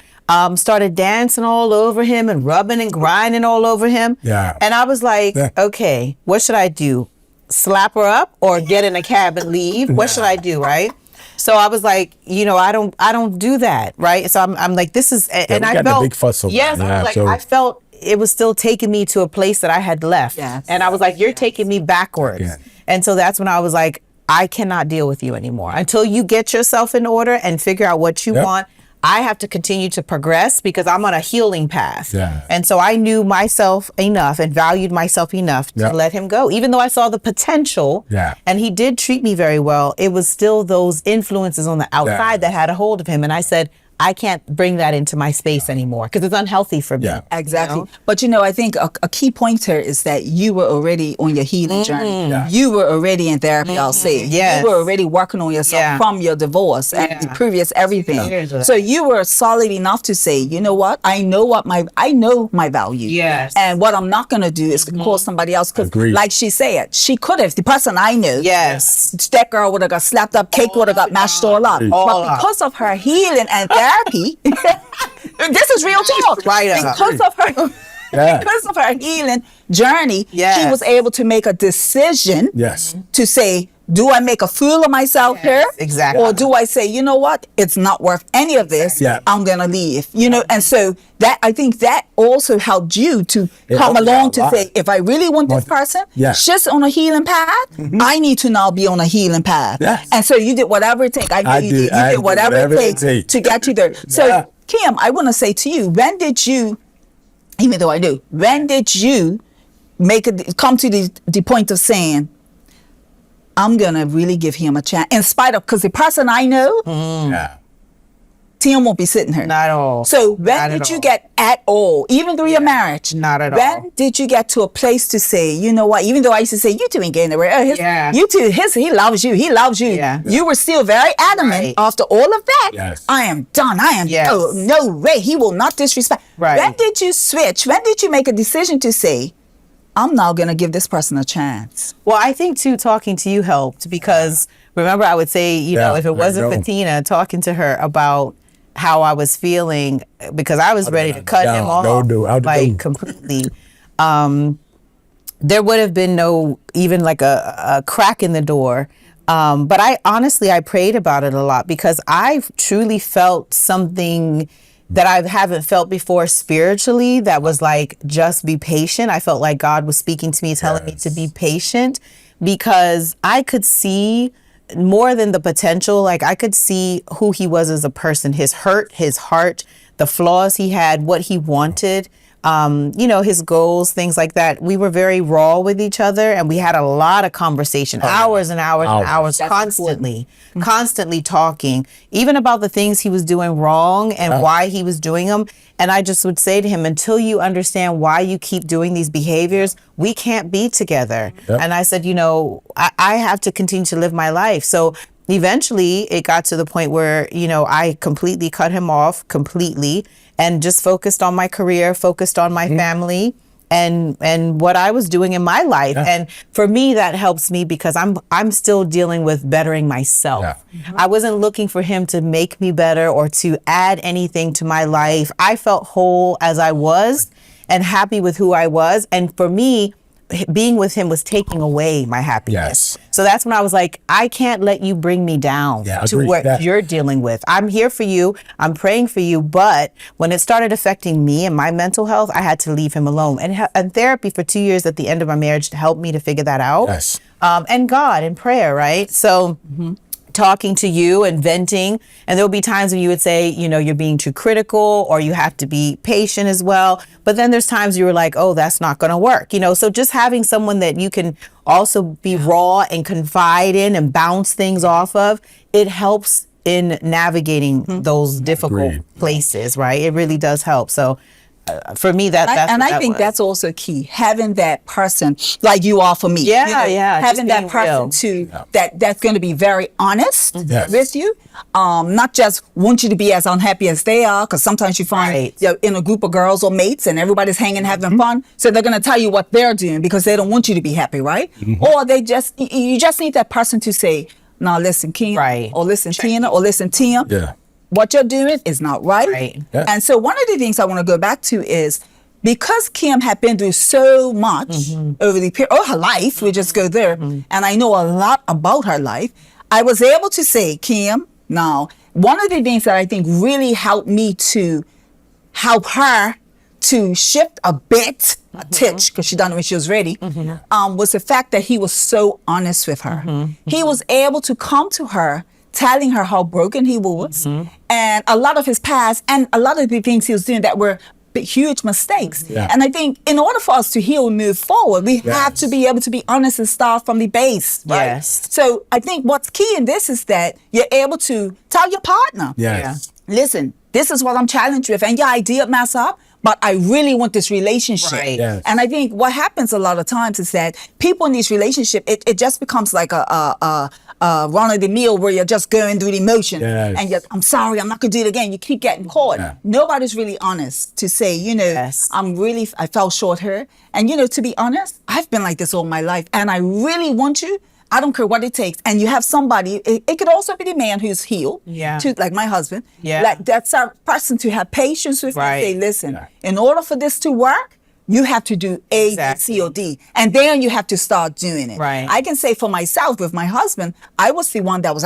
started dancing all over him and rubbing and grinding all over him. And I was like, okay, what should I do? Slap her up or get in a cab and leave? What should I do, right? So I was like, I don't do that, right? So I'm like, this is, and I felt, big fuss over I felt it was still taking me to a place that I had left, and I was like, you're taking me backwards, and so that's when I was like, I cannot deal with you anymore until you get yourself in order and figure out what you want. I have to continue to progress because I'm on a healing path. And so I knew myself enough and valued myself enough to let him go. Even though I saw the potential and he did treat me very well, it was still those influences on the outside that had a hold of him. And I said, I can't bring that into my space anymore because it's unhealthy for me. Exactly. But I think a key point here is that you were already on your healing journey. You were already in therapy, I'll say. You were already working on yourself from your divorce and the previous everything. So you were solid enough to say, you know what? I know my value. And what I'm not going to do is call somebody else. Because like she said, she could have, the person I knew, that girl would have got slapped up, cake would have got mashed all up. But because of her healing and therapy, this is real talk. Because of her healing journey, she was able to make a decision to say, do I make a fool of myself here? exactly. Or do I say, you know what? It's not worth any of this. Yeah. I'm going to leave. You know, and so that, I think that also helped you to It come helped me along out a to lot. say, if I really want this person, Yeah. just on a healing path, I need to now be on a healing path. Yes. And so you did whatever it takes. I know you did. You I did whatever it takes takes. to get you there. So, Yeah. Kim, I want to say to you, when did you, even though I knew, when did you come to the point of saying, I'm going to really give him a chance, in spite of, because the person I know, Yeah. Tim won't be sitting here. Not at all. So when Not did at you all. get at all, even through your marriage? Not at when all. When did you get to a place to say, you know what, even though I used to say, you two ain't getting nowhere. Yeah. You two, he loves you. He loves you. Yeah. You were still very adamant Right. after all of that. Yes. I am done. I am, Yes. oh, no way. He will not disrespect. Right. When did you switch? When did you make a decision to say, I'm now going to give this person a chance? Well, I think too, talking to you helped because remember, I would say, you know, Yeah, if it there you wasn't go. for Tina, talking to her about how I was feeling, because I was ready to cut him off, like completely. There would have been no even like a crack in the door. But I honestly, I prayed about it a lot because I truly felt something that I haven't felt before spiritually that was like, just be patient. I felt like God was speaking to me, telling me to be patient because I could see more than the potential. Like I could see who he was as a person, his hurt, his heart, the flaws he had, what he wanted, you know, his goals, things like that. We were very raw with each other and we had a lot of conversation, hours and hours and hours, constantly talking, even about the things he was doing wrong and why he was doing them. And I just would say to him, until you understand why you keep doing these behaviors, we can't be together. Yep. And I said, you know, I have to continue to live my life. So eventually it got to the point where, you know, I completely cut him off completely and just focused on my career, focused on my family and what I was doing in my life. Yeah. And for me, that helps me because I'm still dealing with bettering myself. Yeah. I wasn't looking for him to make me better or to add anything to my life. I felt whole as I was and happy with who I was. And for me, being with him was taking away my happiness. Yes. So that's when I was like, I can't let you bring me down Yeah, to agree. what That- you're dealing with. I'm here for you. I'm praying for you. But when it started affecting me and my mental health, I had to leave him alone. And therapy for 2 years at the end of my marriage helped me to figure that out. Yes. And God and prayer, right? So talking to you and venting. And there'll be times when you would say, you know, you're being too critical or you have to be patient as well. But then there's times you were like, oh, that's not going to work. You know, so just having someone that you can also be raw and confide in and bounce things off of, it helps in navigating those difficult Agreed. places, right? It really does help. So for me, that's and what I think was. that's also key. Having that person like you are for me. Yeah, you know, yeah, Having just that person being real. that's going to be very honest Yes. with you. Not just want you to be as unhappy as they are, because sometimes you find Right. you're in a group of girls or mates and everybody's hanging, having fun. So they're going to tell you what they're doing because they don't want you to be happy, right? Or you just need that person to say, "Now listen, Kim," Right. or "Listen, Tina," or "Listen, Tim." Yeah. What you're doing is not right. Right. Yeah. And so one of the things I want to go back to is because Kim had been through so much over the period of her life, we just go there, and I know a lot about her life, I was able to say, Kim, now, one of the things that I think really helped me to help her to shift a bit, a titch, because she done it when she was ready, was the fact that he was so honest with her. He was able to come to her telling her how broken he was and a lot of his past and a lot of the things he was doing that were huge mistakes. Yeah. And I think in order for us to heal and move forward, we have to be able to be honest and start from the base, right? Yes. So I think what's key in this is that you're able to tell your partner, Yes. listen, this is what I'm challenged with, and yeah, I did mess up, but I really want this relationship. Right. Yes. And I think what happens a lot of times is that people in these relationships, it just becomes like a run of the mill where you're just going through the motion. Yes. And I'm sorry, I'm not going to do it again. You keep getting caught. Yeah. Nobody's really honest to say, you know, Yes. I fell short here. And, you know, to be honest, I've been like this all my life. And I really want you. I don't care what it takes. And you have somebody, it could also be the man who's healed, like my husband. Yeah. Like that's our person to have patience with Right. and say, listen, Yeah. in order for this to work, you have to do A, B, C, or D. And then you have to start doing it. Right. I can say for myself, with my husband, I was the one that was,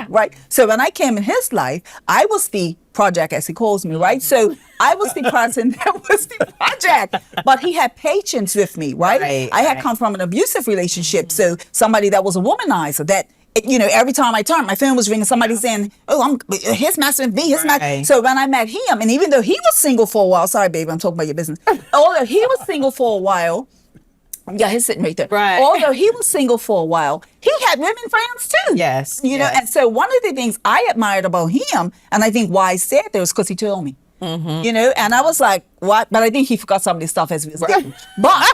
right? So when I came in his life, I was the project, as he calls me, right? So I was the person that was the project, but he had patience with me, right? I had come from an abusive relationship. So somebody that was a womanizer, that, you know, every time I turned, my phone was ringing, somebody saying, oh, his master be his master. So when I met him, and even though he was single for a while, sorry, baby, I'm talking about your business. Although he was single for a while, yeah, he's sitting right there. Right. Although he was single for a while, he had women friends too. Yes. You know, and so one of the things I admired about him, and I think why I said that was because he told me. You know, and I was like, what? But I think he forgot some of this stuff as we was going. But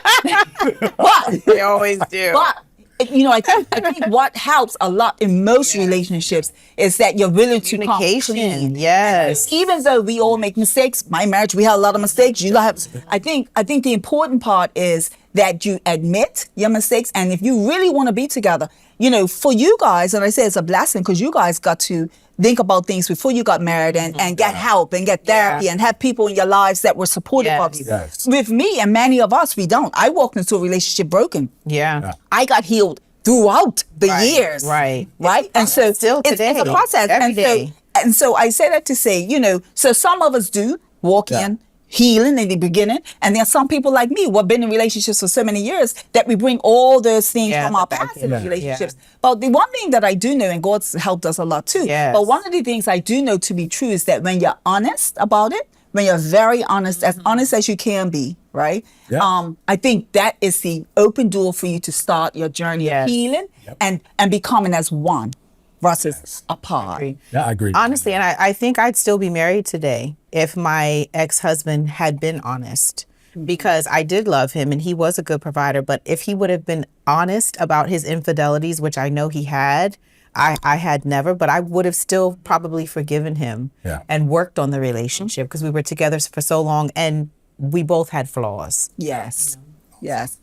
They always do. But you know, I think what helps a lot in most relationships is that you're willing to come Communication. clean. Yes. Even though we all make mistakes, my marriage, we had a lot of mistakes. You have, I think the important part is that you admit your mistakes, and if you really want to be together, you know, for you guys, and I say it's a blessing because you guys got to think about things before you got married and get help and get therapy and have people in your lives that were supportive of you. Yes. With me and many of us, we don't. I walked into a relationship broken. Yeah. I got healed throughout the years. Right. And so Still today. it's a process. Every day. And so I say that to say, you know, so some of us do walk in healing in the beginning, and then some people like me who have been in relationships for so many years that we bring all those things from our past in relationships. But the one thing that I do know, and God's helped us a lot too, but one of the things I do know to be true is that when you're honest about it, when you're very honest as you can be, right? I think that is the open door for you to start your journey of healing and becoming as one versus apart. Yeah, I agree. Honestly, and I think I'd still be married today if my ex-husband had been honest, because I did love him and he was a good provider. But if he would have been honest about his infidelities, which I know he had, I had never, but I would have still probably forgiven him and worked on the relationship because we were together for so long and we both had flaws. Yes. Yes.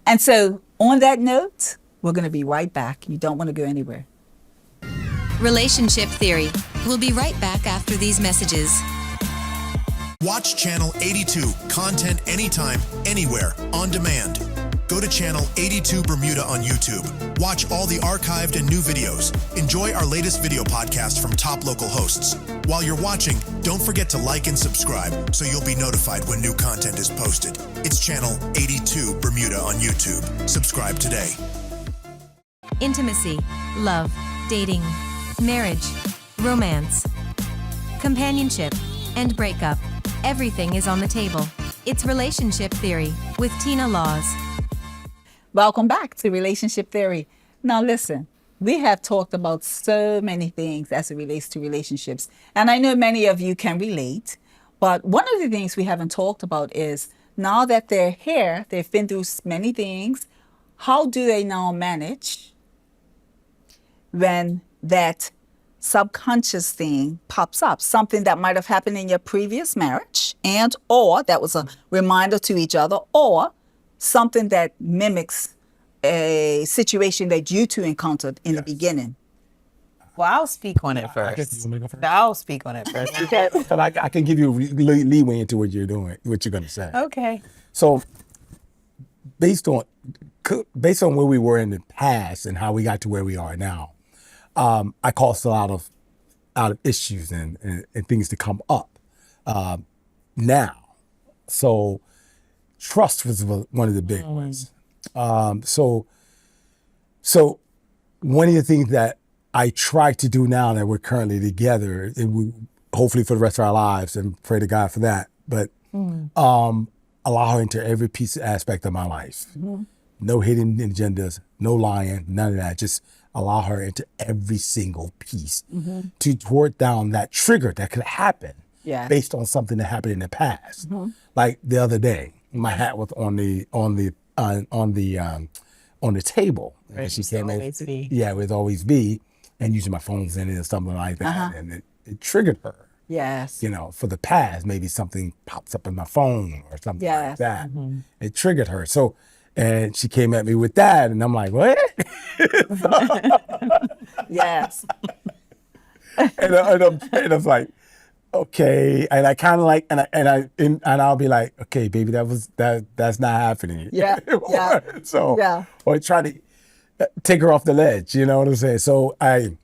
And so on that note, we're going to be right back. You don't want to go anywhere. Relationship Theory. We'll be right back after these messages. Watch Channel 82, content anytime, anywhere, on demand. Go to Channel 82 Bermuda on YouTube. Watch all the archived and new videos. Enjoy our latest video podcast from top local hosts. While you're watching, don't forget to like and subscribe so you'll be notified when new content is posted. It's Channel 82 Bermuda on YouTube. Subscribe today. Intimacy, love, dating, marriage, romance, companionship, and breakup. Everything is on the table. It's Relationship Theory with Tina Laws. Welcome back to Relationship Theory. Now listen, we have talked about so many things as it relates to relationships. And I know many of you can relate, but one of the things we haven't talked about is now that they're here, they've been through many things, how do they now manage when that subconscious thing pops up, something that might have happened in your previous marriage and or that was a reminder to each other, or something that mimics a situation that you two encountered in the beginning? Well, I'll speak on it first. I'll speak on it first. But I can give you leeway into what you're doing, what you're going to say. Okay. So based on where we were in the past and how we got to where we are now, I caused a lot of issues and things to come up now. So trust was one of the big ones. So one of the things that I try to do now that we're currently together, and we hopefully for the rest of our lives, and pray to God for that, but allow her into every aspect of my life. No hidden agendas, no lying, none of that. Just allow her into every single piece to thwart down that trigger that could happen based on something that happened in the past. Like the other day, my hat was on the table, and she came in. Yeah, it would always be, and using my phones in it or something like that, and it triggered her. Yes. You know, for the past, maybe something pops up in my phone or something like that. It triggered her. So, and she came at me with that, and I'm like, what? Yes. and I'm like, okay, and I kind of like, and I'll be like, okay, baby, that's not happening. Yeah, yeah, So, yeah. or try to take her off the ledge. You know what I'm saying? So I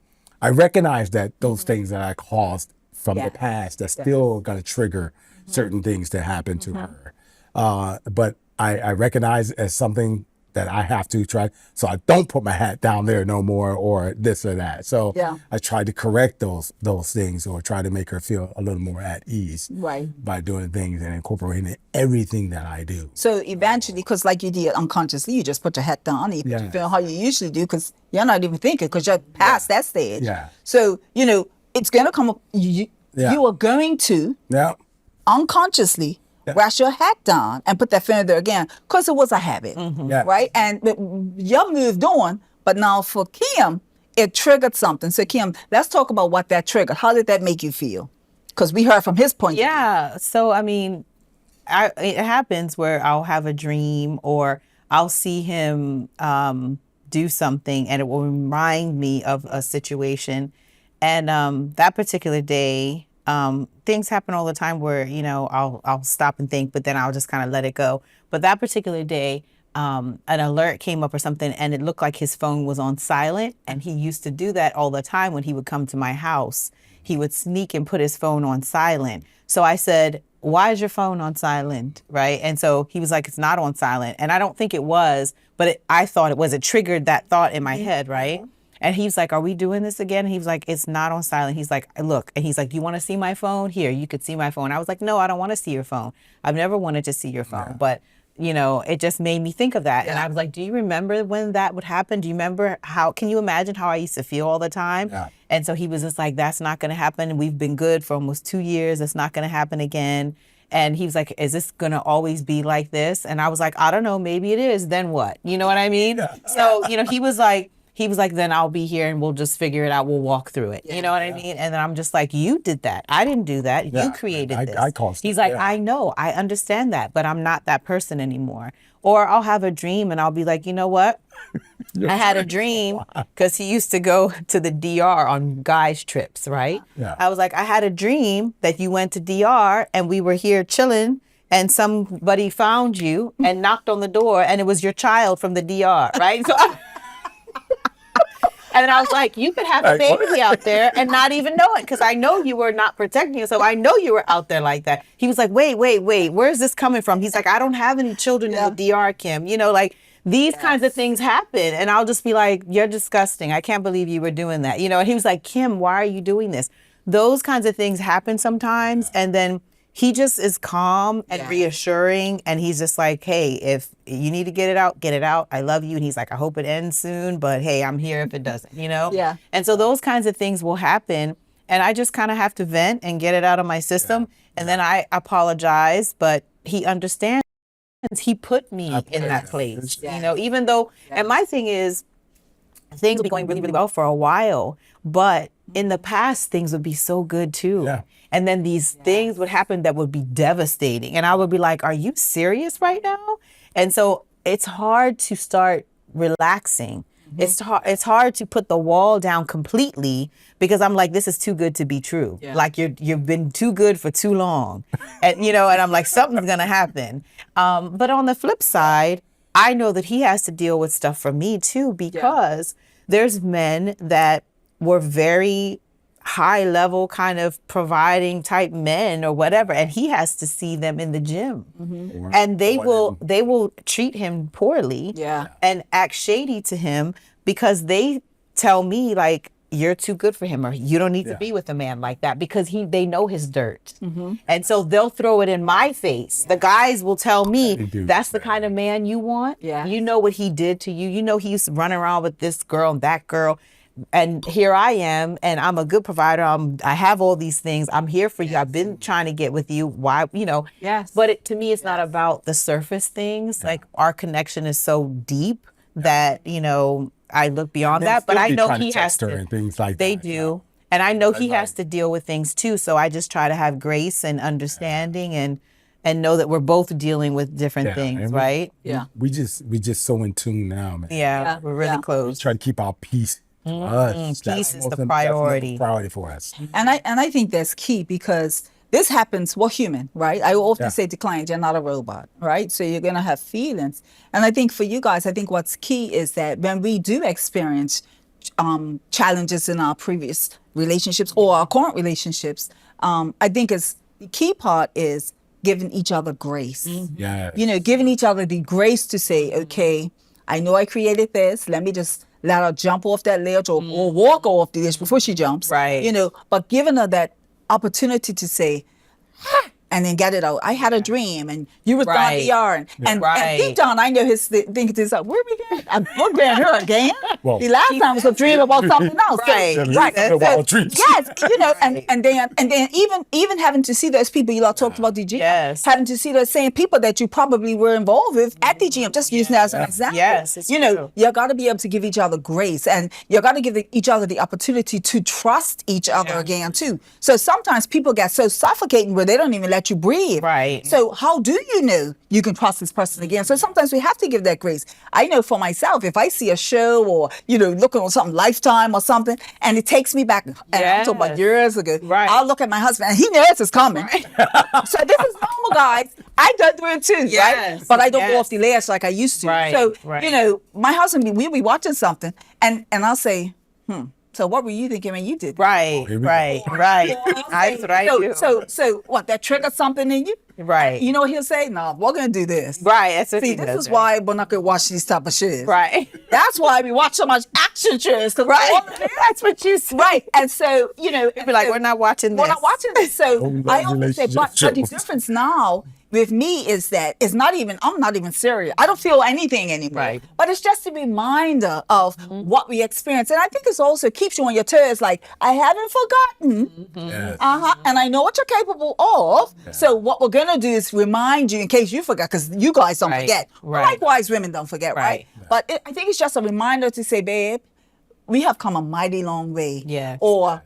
recognize that those things that I caused from the past that's still gonna trigger certain things that happen to her. But I recognize it as something that I have to try, so I don't put my hat down there no more, or this or that. So Yeah. I try to correct those things, or try to make her feel a little more at ease, Right. by doing things and incorporating everything that I do. So eventually, because like you did unconsciously, you just put your head down and you Yeah. feel how you usually do because you're not even thinking because you're past that stage. Yeah. So, it's going to come up. You are going to Yeah. unconsciously rest your head down and put that finger there again because it was a habit, Yeah. right? And you moved on, but now for Kim, it triggered something. So Kim, let's talk about what that triggered. How did that make you feel? Because we heard from his point of view. Yeah. So, I mean, it happens where I'll have a dream or I'll see him do something and it will remind me of a situation. And that particular day, things happen all the time where, I'll stop and think, but then I'll just kind of let it go. But that particular day, an alert came up or something and it looked like his phone was on silent. And he used to do that all the time when he would come to my house. He would sneak and put his phone on silent. So I said, why is your phone on silent? Right. And so he was like, it's not on silent. And I don't think it was, but I thought it was. It triggered that thought in my head. Right. And he's like, are we doing this again? And he was like, it's not on silent. He's like, look. And he's like, you want to see my phone? Here, you could see my phone. I was like, no, I don't want to see your phone. I've never wanted to see your phone. But, it just made me think of that. And I was like, do you remember when that would happen? Do you remember can you imagine how I used to feel all the time? Yeah. And so he was just like, that's not going to happen. We've been good for almost 2 years. It's not going to happen again. And he was like, is this going to always be like this? And I was like, I don't know. Maybe it is. Then what? You know what I mean? Yeah. So, he was like, then I'll be here and we'll just figure it out. We'll walk through it. You know what I mean? And then I'm just like, you did that. I didn't do that. You created this. I caused it. He's like, I know. I understand that, but I'm not that person anymore. Or I'll have a dream and I'll be like, you know what? I had a dream because he used to go to the DR on guys' trips, right? Yeah. I was like, I had a dream that you went to DR and we were here chilling and somebody found you and knocked on the door and it was your child from the DR, right? So and I was like, you could have a baby out there and not even know it because I know you were not protecting you. So I know you were out there like that. He was like, wait, where's this coming from? He's like, I don't have any children in the DR, Kim. These kinds of things happen. And I'll just be like, you're disgusting. I can't believe you were doing that. And he was like, Kim, why are you doing this? Those kinds of things happen sometimes. And then he just is calm and reassuring. And he's just like, hey, if you need to get it out. I love you. And he's like, I hope it ends soon. But hey, I'm here if it doesn't, Yeah. And so those kinds of things will happen. And I just kind of have to vent and get it out of my system. Yeah. And then I apologize. But he understands. He put me in that place, even though, and my thing is, things will be going really, really well for a while, but in the past, things would be so good too. Yeah. And then these things would happen that would be devastating. And I would be like, are you serious right now? And so it's hard to start relaxing. It's hard to put the wall down completely because I'm like, this is too good to be true. Yeah. Like you've been too good for too long. And and I'm like, something's gonna happen. But on the flip side, I know that he has to deal with stuff for me too, because there's men that were very high level kind of providing type men or whatever, and he has to see them in the gym. And they will treat him poorly and act shady to him because they tell me like, you're too good for him, or you don't need to be with a man like that, because they know his dirt. And so they'll throw it in my face. The guys will tell me, that's the kind of man you want. You know what he did to you. You know he used to run around with this girl and that girl. And here I am, and I'm a good provider. I have all these things. I'm here for you. I've been trying to get with you. Why, But to me, it's not about the surface things. Like our connection is so deep that, I look beyond that. But I know he has to. And things like they that. do. And I know he has to deal with things too. So I just try to have grace and understanding and know that we're both dealing with different things, right? We just so in tune now, man. Yeah, we're really close. We try to keep our peace Us, that's Peace is most the im- that's priority. priority for us. And I think that's key because this happens. We're human, right? I often Yeah. say to clients, "You're not a robot, right? So you're gonna have feelings." And I think for you guys, I think what's key is that when we do experience challenges in our previous relationships or our current relationships, I think the key part is giving each other grace. Yeah. You know, giving each other the grace to say, okay, I know I created this. Let me just let her jump off that ledge or walk off the ledge before she jumps. Right. You know, but giving her that opportunity to say, "Ha," and then get it out. I had a dream, and you was down Right. the yard, and Right. deep down, I know his thinking to himself, "Where we going? I'm looking at her again." Well- the last time was a dream about something else. So- Right. Yeah, right. talking about our dreams. Yes, you know, and then even having to see those people you all talked about the gym, Yes. having to see those same people that you probably were involved with at the gym, just using that as an example. Yes, it's you know, true. you got to be able to give each other grace, and you got to give each other the opportunity to trust each other again too. So sometimes people get so suffocating where they don't even let you breathe. Right. So how do you know you can trust this person again? So sometimes we have to give that grace. I know for myself, if I see a show or, you know, looking on something Lifetime or something, and it takes me back, and I'm talking about Yes. years ago, Right. I'll look at my husband and he knows it's coming. So this is normal, guys. I go through it too, Yes. right? But I don't go Yes. off the ledge like I used to. Right, So, right. you know, my husband, we'll be watching something and I'll say, so what were you thinking when you did that? Right. Here we go. Right. Right. That's what I do. So what, that triggered something in you? Right. You know what he'll say? No, we're going to do this. Right. That's what See, he this does, is right? why we're not going to watch these type of shows. Right. That's why we watch so much action shows. Right. That's what you say. Right. And so, you know. Be like, we're not watching this. We're not watching this. So Don't I love always say, but the relationships. difference now with me is that I'm not even serious. I don't feel anything anymore. Right. But it's just a reminder of what we experience. And I think it's also keeps you on your toes. Like, I haven't forgotten. Yes. And I know what you're capable of. So what we're going to do is remind you in case you forgot, because you guys don't Right, forget. right. Likewise, women don't forget, right? Right. But I think it's just a reminder to say, babe, we have come a mighty long way. Yes. Or,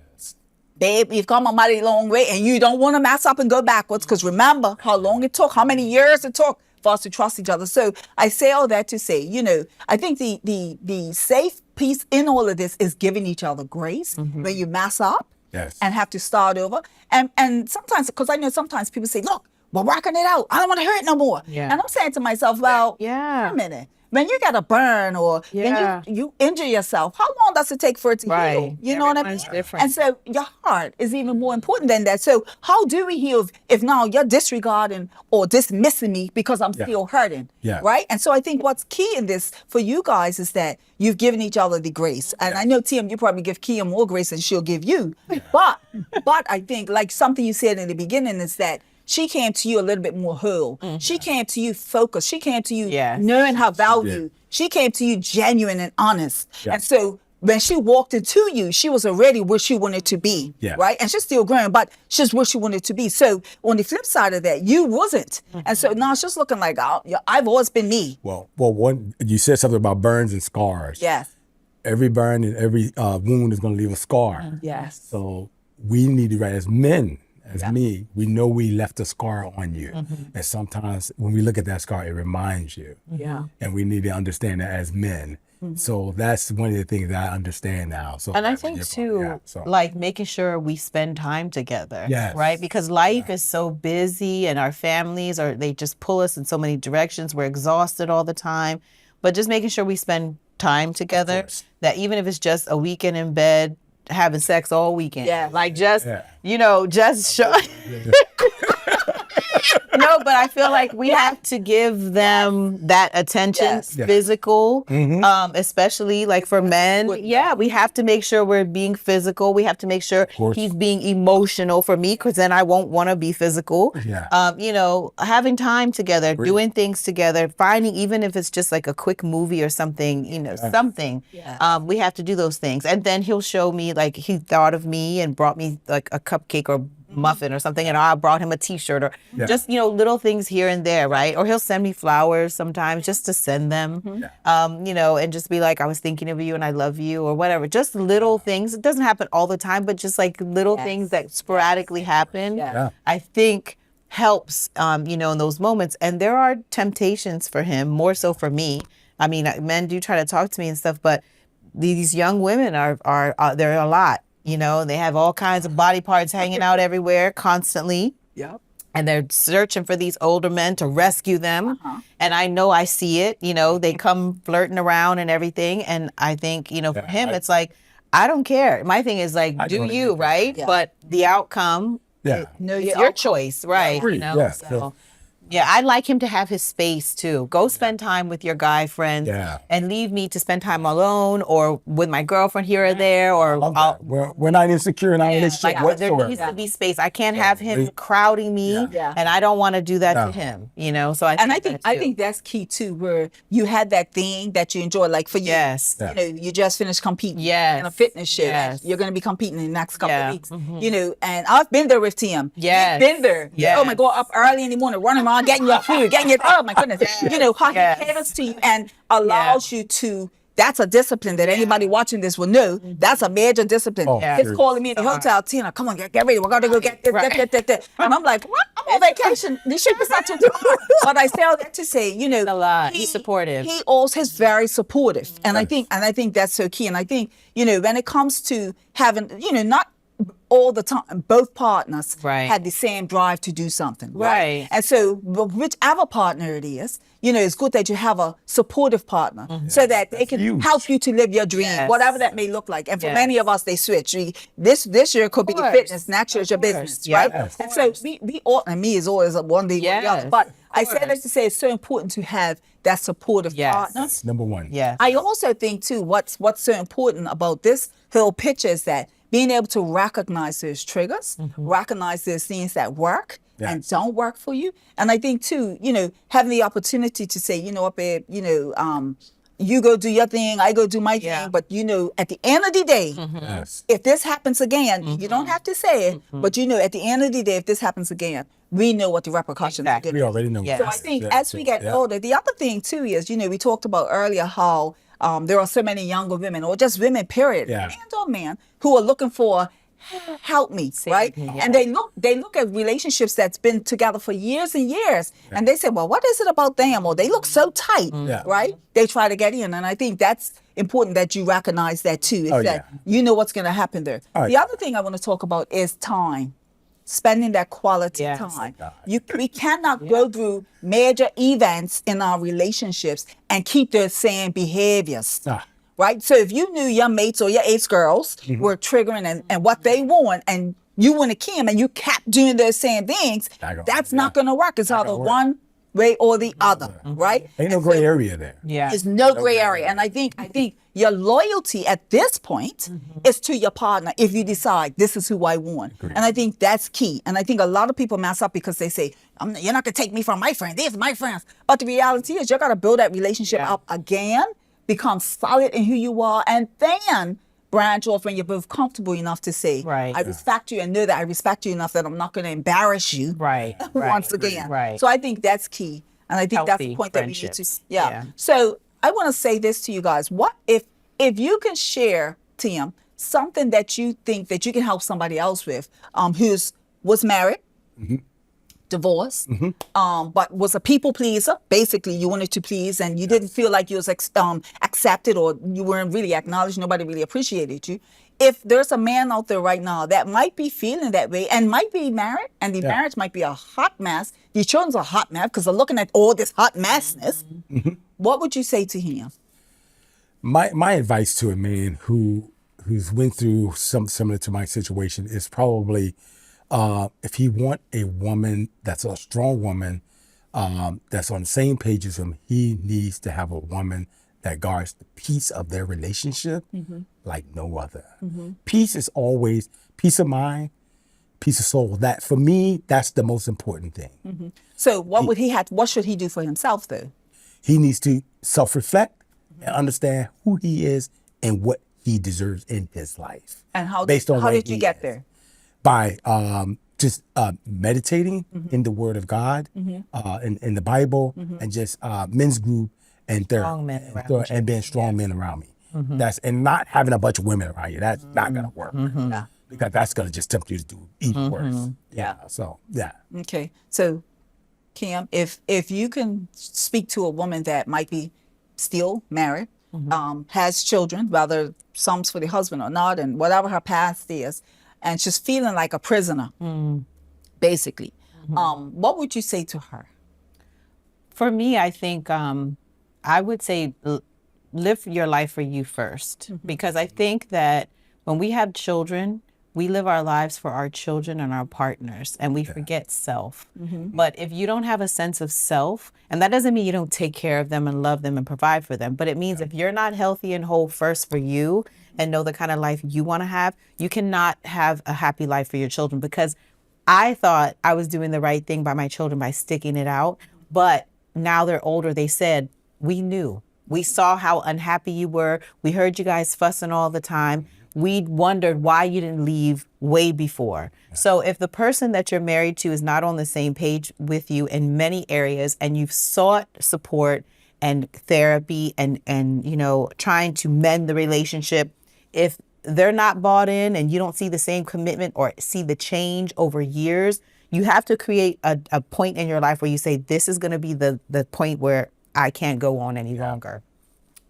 babe, you've come a mighty long way and you don't want to mess up and go backwards, because remember how long it took, how many years it took for us to trust each other. So I say all that to say, you know, I think the safe piece in all of this is giving each other grace when you mess up Yes. and have to start over. And sometimes, because I know sometimes people say, look, we're working it out. I don't want to hear it no more. Yeah. And I'm saying to myself, well, Yeah. wait a minute. When you get a burn or Yeah. when you injure yourself, how long does it take for it to Right. heal? You know what I mean? Everyone's different. And so your heart is even more important than that. So how do we heal if now you're disregarding or dismissing me because I'm still hurting? Yeah. Right? And so I think what's key in this for you guys is that you've given each other the grace. And I know, Tim, you probably give Kia more grace than she'll give you. But I think like something you said in the beginning is that she came to you a little bit more whole. She came to you focused. She came to you Yes. knowing her value. did. She came to you genuine and honest. Yeah. And so when she walked into you, she was already where she wanted to be. Yeah. Right? And she's still growing, but she's where she wanted to be. So on the flip side of that, you wasn't. And so now she's looking like, oh, yeah, I've always been me. Well, one, you said something about burns and scars. Yes. Every burn and every wound is going to leave a scar. Yes. So we need to, right, as men, as me, we know we left a scar on you. And sometimes when we look at that scar, it reminds you. Yeah. And we need to understand that as men. So that's one of the things that I understand now. So And I when think you're too, going- yeah, so- like making sure we spend time together. Yes. Right? Because life is so busy and our families they just pull us in so many directions. We're exhausted all the time. But just making sure we spend time together, course. that even if it's just a weekend in bed, having sex all weekend. Yeah. Like just, Yeah. you know, just show. No, but I feel like we have to give them that attention, Yes. Yeah. physical, especially like for men. Yeah, we have to make sure we're being physical. We have to make sure course. he's being emotional for me, because then I won't want to be physical. Yeah. You know, having time together, doing things together, finding, even if it's just like a quick movie or something, you know, something. Yeah. We have to do those things. And then he'll show me, like, he thought of me and brought me like a cupcake or muffin or something, and I brought him a t-shirt or just, you know, little things here and there, right? Or he'll send me flowers sometimes just to send them, you know, and just be like, I was thinking of you and I love you or whatever. Just little things. It doesn't happen all the time, but just like little things that sporadically happen, Yeah. I think helps, you know, in those moments. And there are temptations for him, more so for me. I mean, men do try to talk to me and stuff, but these young women are they're a lot, they have all kinds of body parts hanging out everywhere constantly. Yep. And they're searching for these older men to rescue them. And I know I see it, they come flirting around and everything. And I think, for him, it's like, I don't care. My thing is like, do you, right? Yeah. But the outcome, No, it's your choice, right? Agreed. Yeah, So, yeah, I'd like him to have his space too. Go spend time with your guy friends and leave me to spend time alone or with my girlfriend here or there. Or we're not insecure in our relationship there whatsoever. needs to be space. I can't have him crowding me, and I don't want to do that to him. So I think that's key too, where you had that thing that you enjoy. Like for you, you just finished competing in a fitness show. You're going to be competing in the next couple of weeks. And I've been there with Tim. You've been there. Oh my God, up early in the morning, running around, getting your food, getting your, oh my goodness. How he caters to you and allows you to. That's a discipline that anybody watching this will know. That's a major discipline. He's calling me in the hotel, Tina, come on, get ready. We're going to go get this. And I'm like, what? I'm on vacation. This should be such a But I say all that to say, a lot. He's supportive. He also is very supportive. And I think that's so key. And I think, when it comes to having, not all the time, both partners had the same drive to do something. Right. And so whichever partner it is, it's good that you have a supportive partner so that they can help you to live your dream, whatever that may look like. And for many of us, they switch. This year could be the fitness, next year is your business, right? And so we all, and me is always one day or the other. But I say that to say it's so important to have that supportive partner. That's number one. I also think too, what's so important about this whole picture is that being able to recognize those triggers, recognize those things that work and don't work for you. And I think too, having the opportunity to say, what, babe, you go do your thing, I go do my thing. But at the end of the day, if this happens again, you don't have to say it, but at the end of the day, if this happens again, we know what the repercussions are going to be. We already know. So I think as we get older, the other thing too is, we talked about earlier how there are so many younger women or just women, period, and or men, who are looking for help me, right? And they look at relationships that's been together for years and years, and they say, well, what is it about them? Or they look so tight, right? They try to get in, and I think that's important that you recognize that too. Is that you know what's going to happen there. The other thing I want to talk about is time. Spending that quality time. We cannot go through major events in our relationships and keep those same behaviors. Right? So if you knew your mates or your ex-girls were triggering and what they want, and you went to Kim and you kept doing those same things, that's not going to work. It's either one way or the other, right? Ain't no gray area there. There's no gray area. And I think your loyalty at this point is to your partner if you decide this is who I want. And I think that's key. And I think a lot of people mess up because they say, you're not going to take me from my friends. These are my friends. But the reality is you got to build that relationship up again, become solid in who you are, and then branch off when you're both comfortable enough to say, I respect you and know that I respect you enough that I'm not going to embarrass you once again. So I think that's key. And I think that's the point that we need to, So I want to say this to you guys. What if you can share, Tim, something that you think that you can help somebody else with was married, divorced, but was a people pleaser. Basically, you wanted to please and you didn't feel like you was accepted or you weren't really acknowledged. Nobody really appreciated you. If there's a man out there right now that might be feeling that way and might be married and the marriage might be a hot mess, the children's a hot mess because they're looking at all this hot messness, what would you say to him? My advice to a man who's went through something similar to my situation is probably if he want a woman that's a strong woman, that's on the same page as him, he needs to have a woman that guards the peace of their relationship like no other. Peace is always peace of mind, peace of soul. That for me, that's the most important thing. So what should he do for himself though? He needs to self-reflect and understand who he is and what he deserves in his life. And how did you get there? By just meditating in the Word of God, in the Bible, and just men's group and therapy, and being strong men around me. And not having a bunch of women around you. That's not gonna work because that's gonna just tempt you to do even worse. Okay. So, Kim, if you can speak to a woman that might be still married, has children, whether some's for the husband or not, and whatever her past is, and she's feeling like a prisoner, basically. What would you say to her? For me, I think I would say live your life for you first, because I think that when we have children, we live our lives for our children and our partners, and we forget self. But if you don't have a sense of self, and that doesn't mean you don't take care of them and love them and provide for them, but it means if you're not healthy and whole first for you and know the kind of life you want to have, you cannot have a happy life for your children. Because I thought I was doing the right thing by my children by sticking it out, but now they're older. They said, we knew. We saw how unhappy you were. We heard you guys fussing all the time. We wondered why you didn't leave way before. So if the person that you're married to is not on the same page with you in many areas, and you've sought support and therapy and you know, trying to mend the relationship, if they're not bought in and you don't see the same commitment or see the change over years, you have to create a point in your life where you say, this is going to be the point where I can't go on any longer.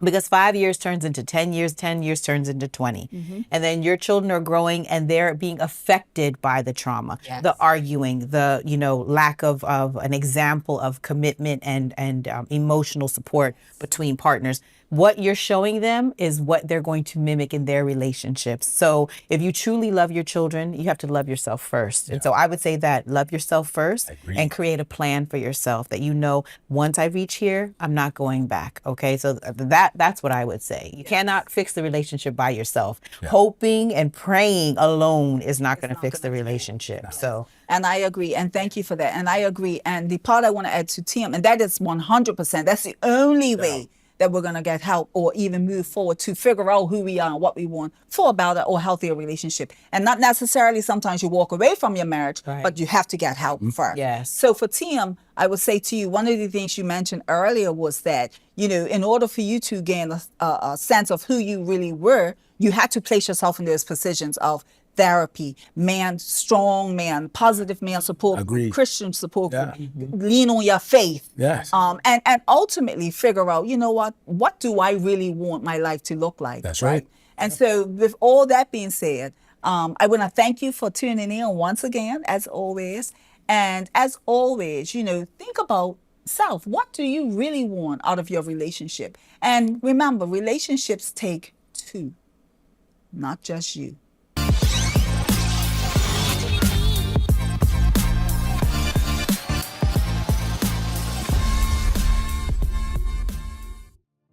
Because 5 years turns into 10 years, 10 years turns into 20. And then your children are growing and they're being affected by the trauma, the arguing, the, you know, lack of an example of commitment and emotional support between partners. What you're showing them is what they're going to mimic in their relationships. So if you truly love your children, you have to love yourself first. And so I would say that love yourself first and create a plan for yourself that, you know, once I reach here, I'm not going back. Okay. So that's what I would say. You cannot fix the relationship by yourself. Hoping and praying alone is not going to fix the relationship. So. And I agree. And thank you for that. And I agree. And the part I want to add to Tim, and that is 100%. That's the only way that we're going to get help or even move forward to figure out who we are and what we want for a better or healthier relationship. And not necessarily sometimes you walk away from your marriage, but you have to get help first. Yes. So for Tim, I would say to you, one of the things you mentioned earlier was that, you know, in order for you to gain a sense of who you really were, you had to place yourself in those positions of therapy, man, strong man, positive man support, Christian support, lean on your faith. And ultimately figure out, you know what do I really want my life to look like? That's right. And so with all that being said, I want to thank you for tuning in once again, as always. And as always, you know, think about self. What do you really want out of your relationship? And remember, relationships take two, not just you.